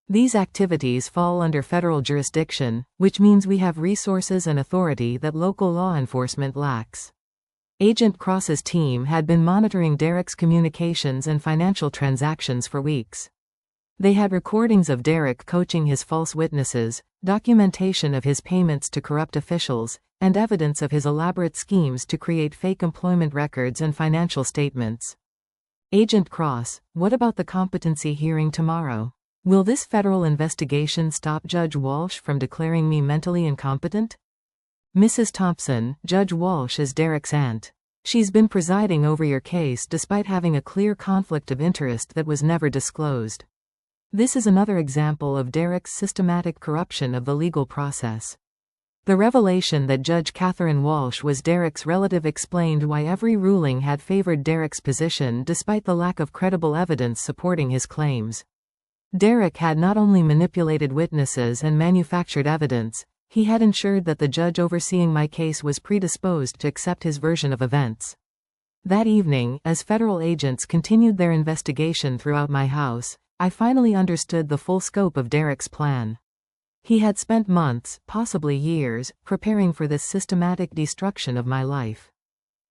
These activities fall under federal jurisdiction, which means we have resources and authority that local law enforcement lacks. Agent Cross's team had been monitoring Derek's communications and financial transactions for weeks. They had recordings of Derek coaching his false witnesses, documentation of his payments to corrupt officials, and evidence of his elaborate schemes to create fake employment records and financial statements. Agent Cross, what about the competency hearing tomorrow? Will this federal investigation stop Judge Walsh from declaring me mentally incompetent? Mrs. Thompson, Judge Walsh is Derek's aunt. She's been presiding over your case despite having a clear conflict of interest that was never disclosed. This is another example of Derek's systematic corruption of the legal process. The revelation that Judge Catherine Walsh was Derek's relative explained why every ruling had favored Derek's position despite the lack of credible evidence supporting his claims. Derek had not only manipulated witnesses and manufactured evidence, he had ensured that the judge overseeing my case was predisposed to accept his version of events. That evening, as federal agents continued their investigation throughout my house, I finally understood the full scope of Derek's plan. He had spent months, possibly years, preparing for this systematic destruction of my life.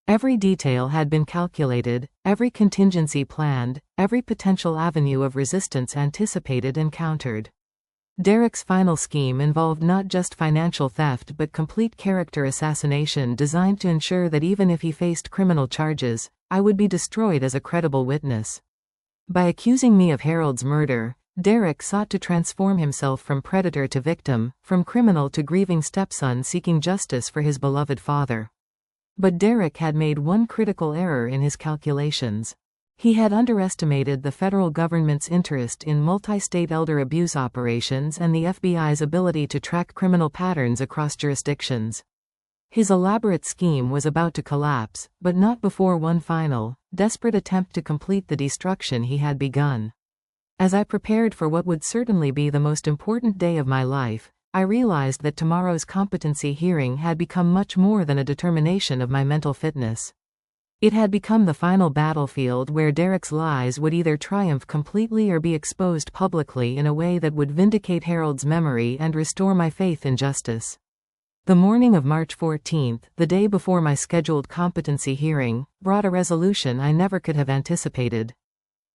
Every detail had been calculated, every contingency planned, every potential avenue of resistance anticipated and countered. Derek's final scheme involved not just financial theft but complete character assassination designed to ensure that even if he faced criminal charges, I would be destroyed as a credible witness. By accusing me of Harold's murder, Derek sought to transform himself from predator to victim, from criminal to grieving stepson seeking justice for his beloved father. But Derek had made one critical error in his calculations. He had underestimated the federal government's interest in multi-state elder abuse operations and the FBI's ability to track criminal patterns across jurisdictions. His elaborate scheme was about to collapse, but not before one final, desperate attempt to complete the destruction he had begun. As I prepared for what would certainly be the most important day of my life, I realized that tomorrow's competency hearing had become much more than a determination of my mental fitness. It had become the final battlefield where Derek's lies would either triumph completely or be exposed publicly in a way that would vindicate Harold's memory and restore my faith in justice. The morning of March 14th, the day before my scheduled competency hearing, brought a resolution I never could have anticipated.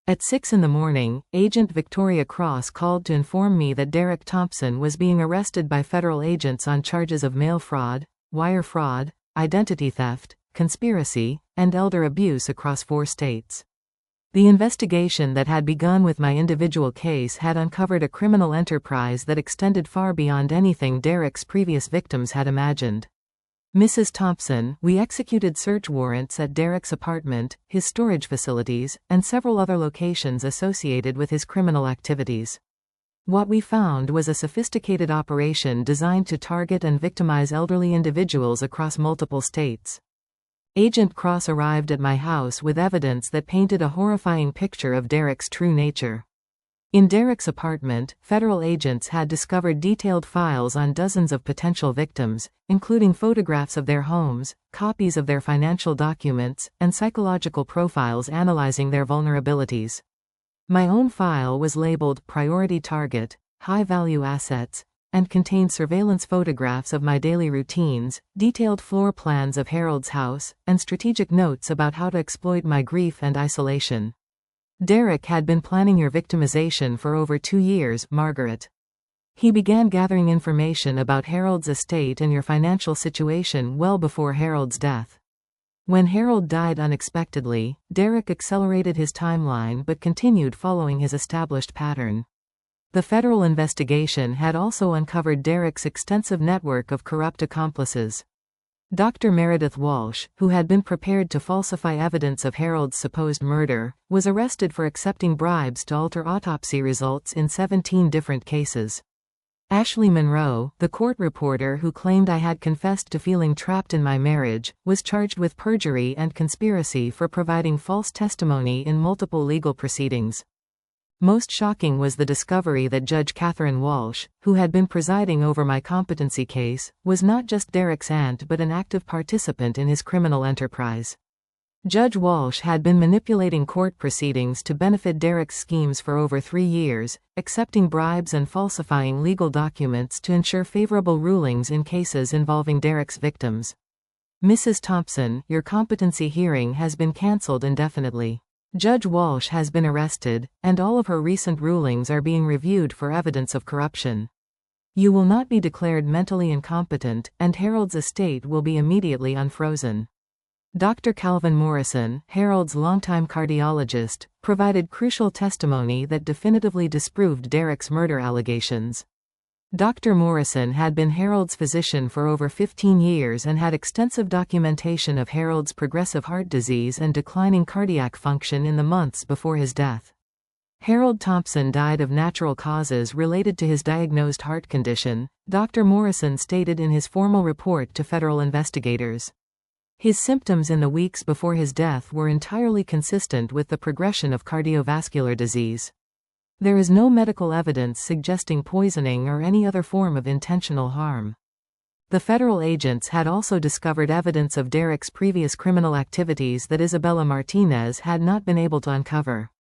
At 6 a.m, Agent Victoria Cross called to inform me that Margaret Thompson was being arrested by federal agents on charges of mail fraud, wire fraud, identity theft, conspiracy, and elder abuse across 4 states. The investigation that had begun with my individual case had uncovered a criminal enterprise that extended far beyond anything Derek's previous victims had imagined. Mrs. Thompson, we executed search warrants at Derek's apartment, his storage facilities, and several other locations associated with his criminal activities. What we found was a sophisticated operation designed to target and victimize elderly individuals across multiple states. Agent Cross arrived at my house with evidence that painted a horrifying picture of Derek's true nature. In Derek's apartment, federal agents had discovered detailed files on dozens of potential victims, including photographs of their homes, copies of their financial documents, and psychological profiles analyzing their vulnerabilities. My own file was labeled Priority Target, High Value Assets, and contained surveillance photographs of my daily routines, detailed floor plans of Harold's house, and strategic notes about how to exploit my grief and isolation. Derek had been planning your victimization for over 2 years, Margaret. He began gathering information about Harold's estate and your financial situation well before Harold's death. When Harold died unexpectedly, Derek accelerated his timeline but continued following his established pattern. The federal investigation had also uncovered Derek's extensive network of corrupt accomplices. Dr. Meredith Walsh, who had been prepared to falsify evidence of Harold's supposed murder, was arrested for accepting bribes to alter autopsy results in 17 different cases. Ashley Monroe, the court reporter who claimed I had confessed to feeling trapped in my marriage, was charged with perjury and conspiracy for providing false testimony in multiple legal proceedings. Most shocking was the discovery that Judge Catherine Walsh, who had been presiding over my competency case, was not just Derek's aunt but an active participant in his criminal enterprise. Judge Walsh had been manipulating court proceedings to benefit Derek's schemes for over 3 years, accepting bribes and falsifying legal documents to ensure favorable rulings in cases involving Derek's victims. Mrs. Thompson, your competency hearing has been cancelled indefinitely. Judge Walsh has been arrested, and all of her recent rulings are being reviewed for evidence of corruption. You will not be declared mentally incompetent, and Harold's estate will be immediately unfrozen. Dr. Calvin Morrison, Harold's longtime cardiologist, provided crucial testimony that definitively disproved Derek's murder allegations. Dr. Morrison had been Harold's physician for over 15 years and had extensive documentation of Harold's progressive heart disease and declining cardiac function in the months before his death. Harold Thompson died of natural causes related to his diagnosed heart condition, Dr. Morrison stated in his formal report to federal investigators. His symptoms in the weeks before his death were entirely consistent with the progression of cardiovascular disease. There is no medical evidence suggesting poisoning or any other form of intentional harm. The federal agents had also discovered evidence of Derek's previous criminal activities that Isabella Martinez had not been able to uncover.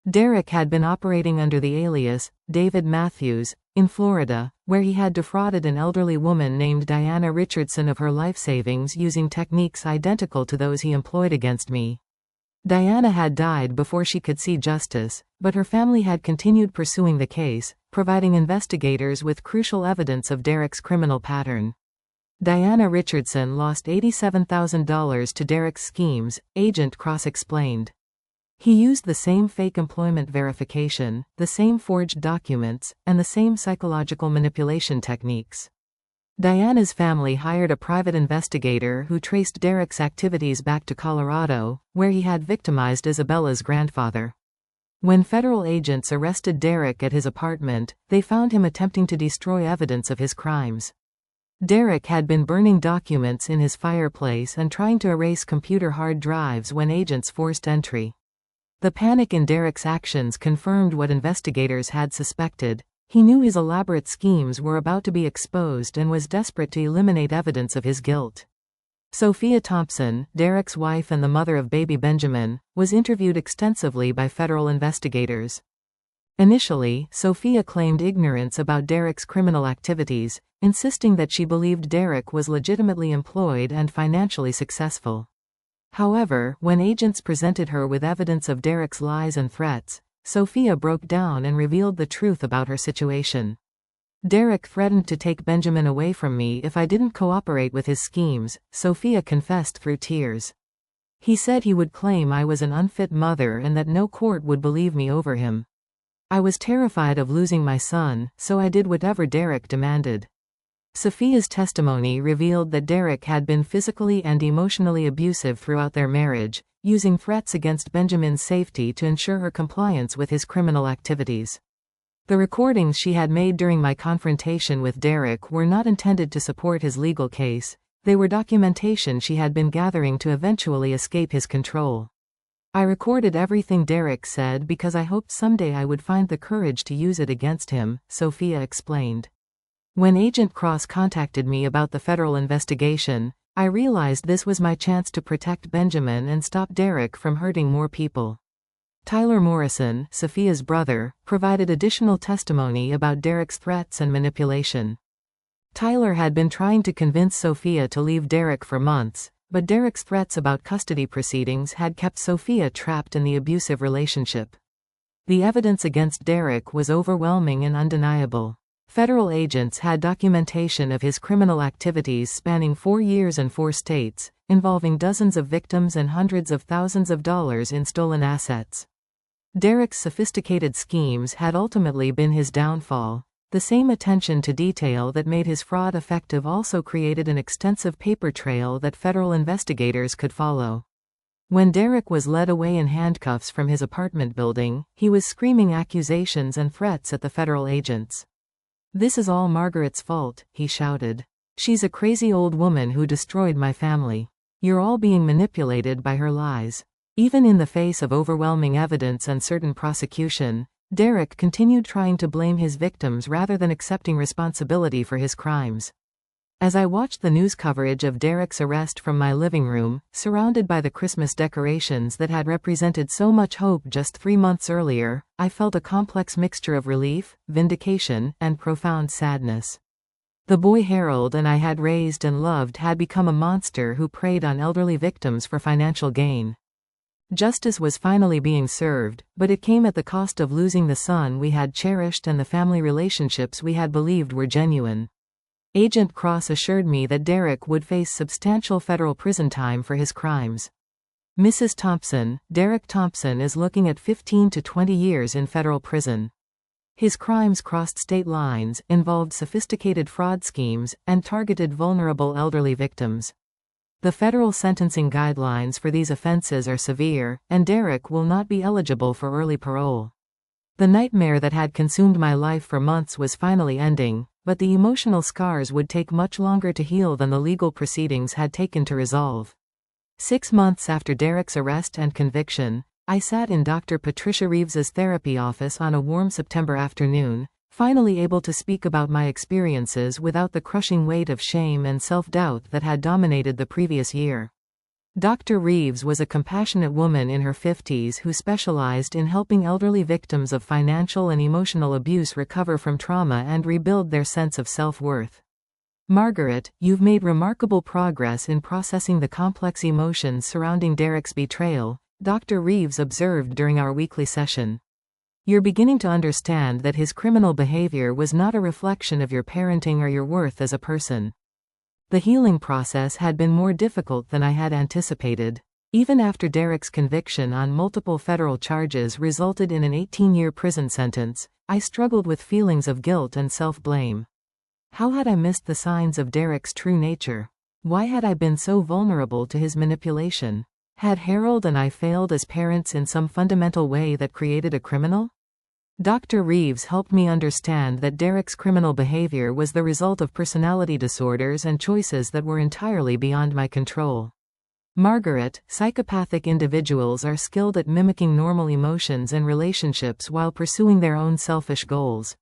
Derek had been operating under the alias, David Matthews, in Florida, where he had defrauded an elderly woman named Diana Richardson of her life savings using techniques identical to those he employed against me. Diana had died before she could see justice, But her family had continued pursuing the case, providing investigators with crucial evidence of Derek's criminal pattern. Diana Richardson lost $87,000 to Derek's schemes, Agent Cross explained. He used the same fake employment verification, the same forged documents, and the same psychological manipulation techniques. Diana's family hired a private investigator who traced Derek's activities back to Colorado, where he had victimized Isabella's grandfather. When federal agents arrested Derek at his apartment, they found him attempting to destroy evidence of his crimes. Derek had been burning documents in his fireplace and trying to erase computer hard drives when agents forced entry. The panic in Derek's actions confirmed what investigators had suspected. He knew his elaborate schemes were about to be exposed and was desperate to eliminate evidence of his guilt. Sophia Thompson, Derek's wife and the mother of baby Benjamin, was interviewed extensively by federal investigators. Initially, Sophia claimed ignorance about Derek's criminal activities, insisting that she believed Derek was legitimately employed and financially successful. However, when agents presented her with evidence of Derek's lies and threats, Sophia broke down and revealed the truth about her situation. Derek threatened to take Benjamin away from me if I didn't cooperate with his schemes, Sophia confessed through tears. He said he would claim I was an unfit mother and that no court would believe me over him. I was terrified of losing my son, so I did whatever Derek demanded. Sophia's testimony revealed that Derek had been physically and emotionally abusive throughout their marriage, using threats against Benjamin's safety to ensure her compliance with his criminal activities. The recordings she had made during my confrontation with Derek were not intended to support his legal case, they were documentation she had been gathering to eventually escape his control. I recorded everything Derek said because I hoped someday I would find the courage to use it against him, Sophia explained. When Agent Cross contacted me about the federal investigation, I realized this was my chance to protect Benjamin and stop Derek from hurting more people. Tyler Morrison, Sophia's brother, provided additional testimony about Derek's threats and manipulation. Tyler had been trying to convince Sophia to leave Derek for months, but Derek's threats about custody proceedings had kept Sophia trapped in the abusive relationship. The evidence against Derek was overwhelming and undeniable. Federal agents had documentation of his criminal activities spanning 4 years and 4 states, involving dozens of victims and hundreds of thousands of dollars in stolen assets. Derek's sophisticated schemes had ultimately been his downfall. The same attention to detail that made his fraud effective also created an extensive paper trail that federal investigators could follow. When Derek was led away in handcuffs from his apartment building, he was screaming accusations and threats at the federal agents. "This is all Margaret's fault," he shouted. "She's a crazy old woman who destroyed my family. You're all being manipulated by her lies." Even in the face of overwhelming evidence and certain prosecution, Derek continued trying to blame his victims rather than accepting responsibility for his crimes. As I watched the news coverage of Derek's arrest from my living room, surrounded by the Christmas decorations that had represented so much hope just 3 months earlier, I felt a complex mixture of relief, vindication, and profound sadness. The boy Harold and I had raised and loved had become a monster who preyed on elderly victims for financial gain. Justice was finally being served, but it came at the cost of losing the son we had cherished and the family relationships we had believed were genuine. Agent Cross assured me that Derek would face substantial federal prison time for his crimes. "Mrs. Thompson, Derek Thompson is looking at 15 to 20 years in federal prison. His crimes crossed state lines, involved sophisticated fraud schemes, and targeted vulnerable elderly victims. The federal sentencing guidelines for these offenses are severe, and Derek will not be eligible for early parole." The nightmare that had consumed my life for months was finally ending, but the emotional scars would take much longer to heal than the legal proceedings had taken to resolve. 6 months after Derek's arrest and conviction, I sat in Dr. Patricia Reeves's therapy office on a warm September afternoon, finally able to speak about my experiences without the crushing weight of shame and self-doubt that had dominated the previous year. Dr. Reeves was a compassionate woman in her 50s who specialized in helping elderly victims of financial and emotional abuse recover from trauma and rebuild their sense of self-worth. "Margaret, you've made remarkable progress in processing the complex emotions surrounding Derek's betrayal," Dr. Reeves observed during our weekly session. You're beginning to understand that his criminal behavior was not a reflection of your parenting or your worth as a person. The healing process had been more difficult than I had anticipated. Even after Derek's conviction on multiple federal charges resulted in an 18-year prison sentence, I struggled with feelings of guilt and self-blame. How had I missed the signs of Derek's true nature? Why had I been so vulnerable to his manipulation? Had Harold and I failed as parents in some fundamental way that created a criminal? Dr. Reeves helped me understand that Derek's criminal behavior was the result of personality disorders and choices that were entirely beyond my control. Margaret, psychopathic individuals are skilled at mimicking normal emotions and relationships while pursuing their own selfish goals.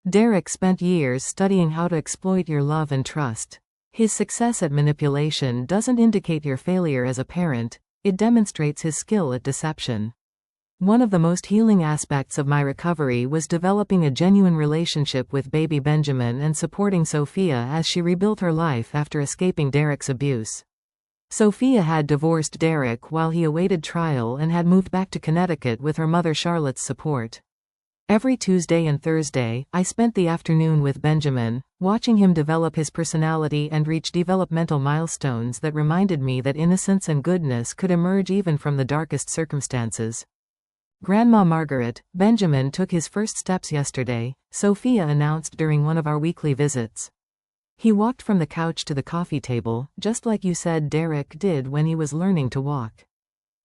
Derek spent years studying how to exploit your love and trust. His success at manipulation doesn't indicate your failure as a parent, it demonstrates his skill at deception. One of the most healing aspects of my recovery was developing a genuine relationship with baby Benjamin and supporting Sophia as she rebuilt her life after escaping Derek's abuse. Sophia had divorced Derek while he awaited trial and had moved back to Connecticut with her mother Charlotte's support. Every Tuesday and Thursday, I spent the afternoon with Benjamin, watching him develop his personality and reach developmental milestones that reminded me that innocence and goodness could emerge even from the darkest circumstances. Grandma Margaret, Benjamin took his first steps yesterday, Sophia announced during one of our weekly visits. He walked from the couch to the coffee table, just like you said Derek did when he was learning to walk.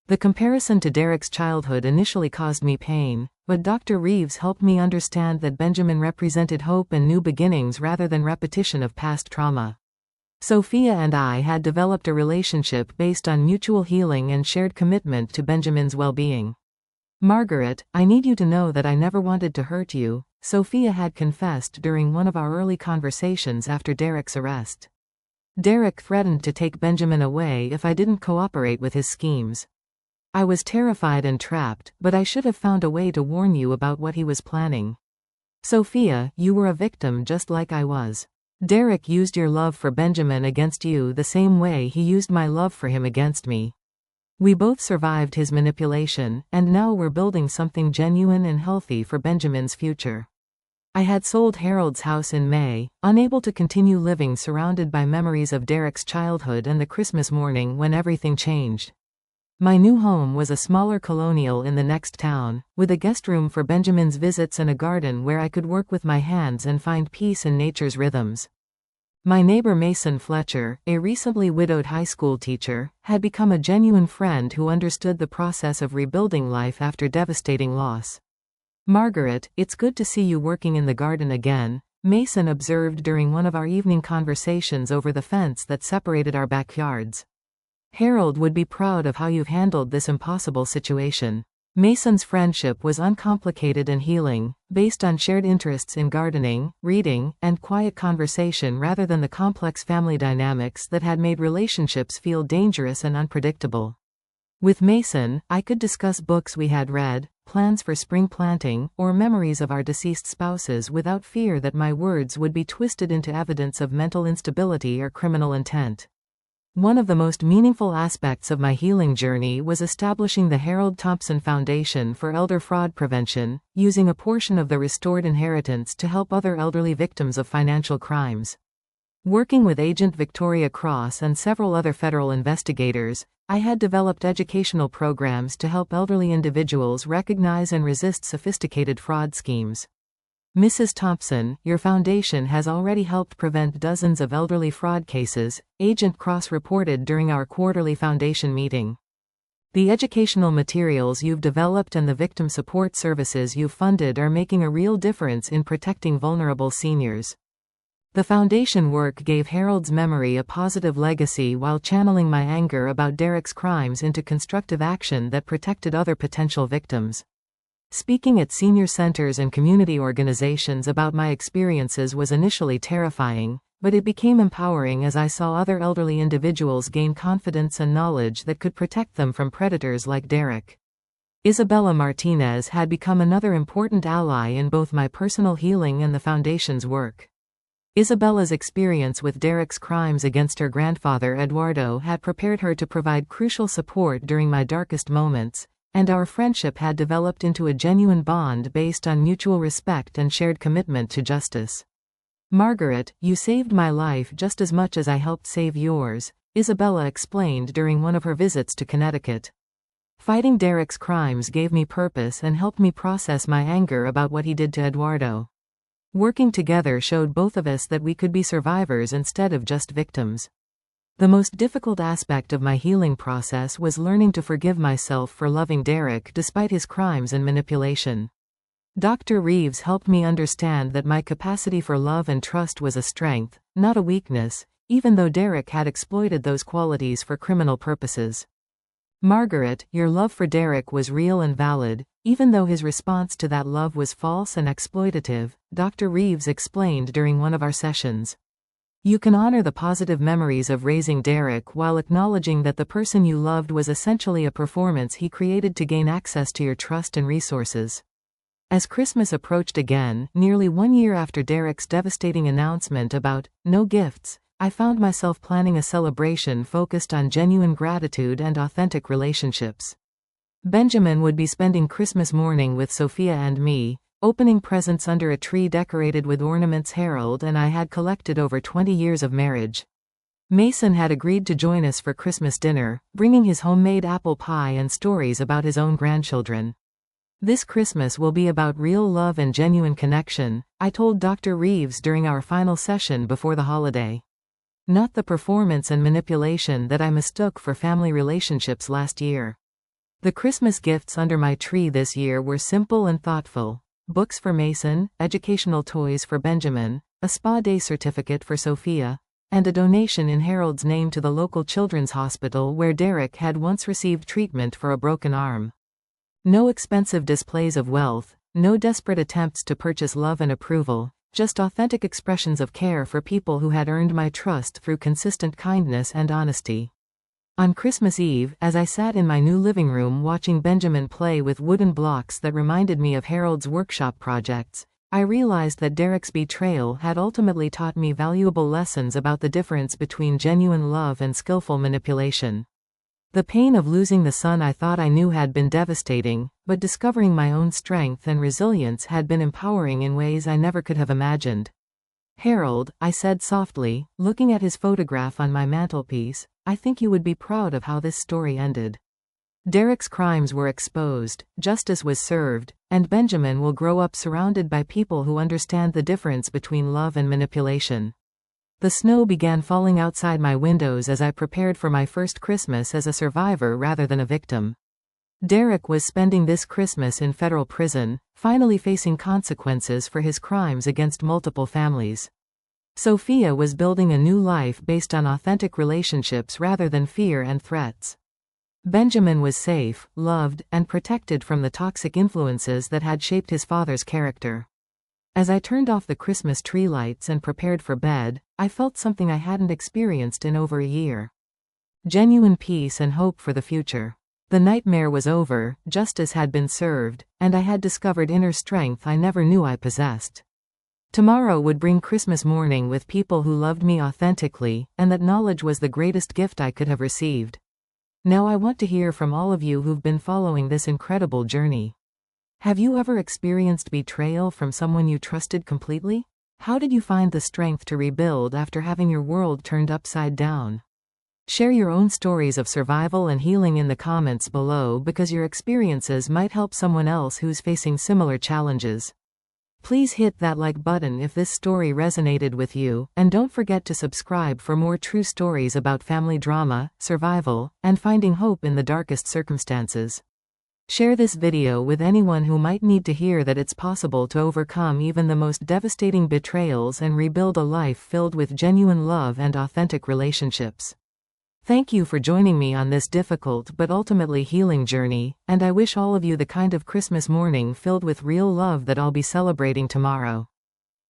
The comparison to Derek's childhood initially caused me pain, but Dr. Reeves helped me understand that Benjamin represented hope and new beginnings rather than repetition of past trauma. Sophia and I had developed a relationship based on mutual healing and shared commitment to Benjamin's well-being. Margaret, I need you to know that I never wanted to hurt you, Sophia had confessed during one of our early conversations after Derek's arrest. Derek threatened to take Benjamin away if I didn't cooperate with his schemes. I was terrified and trapped, but I should have found a way to warn you about what he was planning. Sophia, you were a victim just like I was. Derek used your love for Benjamin against you the same way he used my love for him against me. We both survived his manipulation, and now we're building something genuine and healthy for Benjamin's future. I had sold Harold's house in May, unable to continue living surrounded by memories of Derek's childhood and the Christmas morning when everything changed. My new home was a smaller colonial in the next town, with a guest room for Benjamin's visits and a garden where I could work with my hands and find peace in nature's rhythms. My neighbor Mason Fletcher, a recently widowed high school teacher, had become a genuine friend who understood the process of rebuilding life after devastating loss. Margaret, it's good to see you working in the garden again, Mason observed during one of our evening conversations over the fence that separated our backyards. Harold would be proud of how you've handled this impossible situation. Mason's friendship was uncomplicated and healing, based on shared interests in gardening, reading, and quiet conversation rather than the complex family dynamics that had made relationships feel dangerous and unpredictable. With Mason, I could discuss books we had read, plans for spring planting, or memories of our deceased spouses without fear that my words would be twisted into evidence of mental instability or criminal intent. One of the most meaningful aspects of my healing journey was establishing the Harold Thompson Foundation for Elder Fraud Prevention, using a portion of the restored inheritance to help other elderly victims of financial crimes. Working with Agent Victoria Cross and several other federal investigators, I had developed educational programs to help elderly individuals recognize and resist sophisticated fraud schemes. Mrs. Thompson, your foundation has already helped prevent dozens of elderly fraud cases, Agent Cross reported during our quarterly foundation meeting. The educational materials you've developed and the victim support services you've funded are making a real difference in protecting vulnerable seniors. The foundation work gave Harold's memory a positive legacy while channeling my anger about Derek's crimes into constructive action that protected other potential victims. Speaking at senior centers and community organizations about my experiences was initially terrifying, but it became empowering as I saw other elderly individuals gain confidence and knowledge that could protect them from predators like Derek. Isabella Martinez had become another important ally in both my personal healing and the foundation's work. Isabella's experience with Derek's crimes against her grandfather Eduardo had prepared her to provide crucial support during my darkest moments, and our friendship had developed into a genuine bond based on mutual respect and shared commitment to justice. "Margaret, you saved my life just as much as I helped save yours," Isabella explained during one of her visits to Connecticut. "Fighting Derek's crimes gave me purpose and helped me process my anger about what he did to Eduardo. Working together showed both of us that we could be survivors instead of just victims. The most difficult aspect of my healing process was learning to forgive myself for loving Derek despite his crimes and manipulation. Dr. Reeves helped me understand that my capacity for love and trust was a strength, not a weakness, even though Derek had exploited those qualities for criminal purposes. Margaret, your love for Derek was real and valid, even though his response to that love was false and exploitative," Dr. Reeves explained during one of our sessions. "You can honor the positive memories of raising Derek while acknowledging that the person you loved was essentially a performance he created to gain access to your trust and resources." As Christmas approached again, nearly 1 year after Derek's devastating announcement about no gifts, I found myself planning a celebration focused on genuine gratitude and authentic relationships. Benjamin would be spending Christmas morning with Sophia and me, opening presents under a tree decorated with ornaments Harold and I had collected over 20 years of marriage. Mason had agreed to join us for Christmas dinner, bringing his homemade apple pie and stories about his own grandchildren. "This Christmas will be about real love and genuine connection," I told Dr. Reeves during our final session before the holiday. "Not the performance and manipulation that I mistook for family relationships last year." The Christmas gifts under my tree this year were simple and thoughtful. Books for Mason, educational toys for Benjamin, a spa day certificate for Sophia, and a donation in Harold's name to the local children's hospital where Derek had once received treatment for a broken arm. No expensive displays of wealth, no desperate attempts to purchase love and approval, just authentic expressions of care for people who had earned my trust through consistent kindness and honesty. On Christmas Eve, as I sat in my new living room watching Benjamin play with wooden blocks that reminded me of Harold's workshop projects, I realized that Derek's betrayal had ultimately taught me valuable lessons about the difference between genuine love and skillful manipulation. The pain of losing the son I thought I knew had been devastating, but discovering my own strength and resilience had been empowering in ways I never could have imagined. "Harold," I said softly, looking at his photograph on my mantelpiece, "I think you would be proud of how this story ended. Derek's crimes were exposed, justice was served, and Benjamin will grow up surrounded by people who understand the difference between love and manipulation." The snow began falling outside my windows as I prepared for my first Christmas as a survivor rather than a victim. Derek was spending this Christmas in federal prison, finally facing consequences for his crimes against multiple families. Sophia was building a new life based on authentic relationships rather than fear and threats. Benjamin was safe, loved, and protected from the toxic influences that had shaped his father's character. As I turned off the Christmas tree lights and prepared for bed, I felt something I hadn't experienced in over a year. Genuine peace and hope for the future. The nightmare was over, justice had been served, and I had discovered inner strength I never knew I possessed. Tomorrow would bring Christmas morning with people who loved me authentically, and that knowledge was the greatest gift I could have received. Now I want to hear from all of you who've been following this incredible journey. Have you ever experienced betrayal from someone you trusted completely? How did you find the strength to rebuild after having your world turned upside down? Share your own stories of survival and healing in the comments below because your experiences might help someone else who's facing similar challenges. Please hit that like button if this story resonated with you, and don't forget to subscribe for more true stories about family drama, survival, and finding hope in the darkest circumstances. Share this video with anyone who might need to hear that it's possible to overcome even the most devastating betrayals and rebuild a life filled with genuine love and authentic relationships. Thank you for joining me on this difficult but ultimately healing journey, and I wish all of you the kind of Christmas morning filled with real love that I'll be celebrating tomorrow.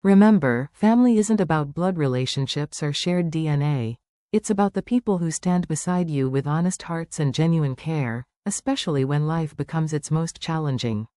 Remember, family isn't about blood relationships or shared DNA. It's about the people who stand beside you with honest hearts and genuine care, especially when life becomes its most challenging.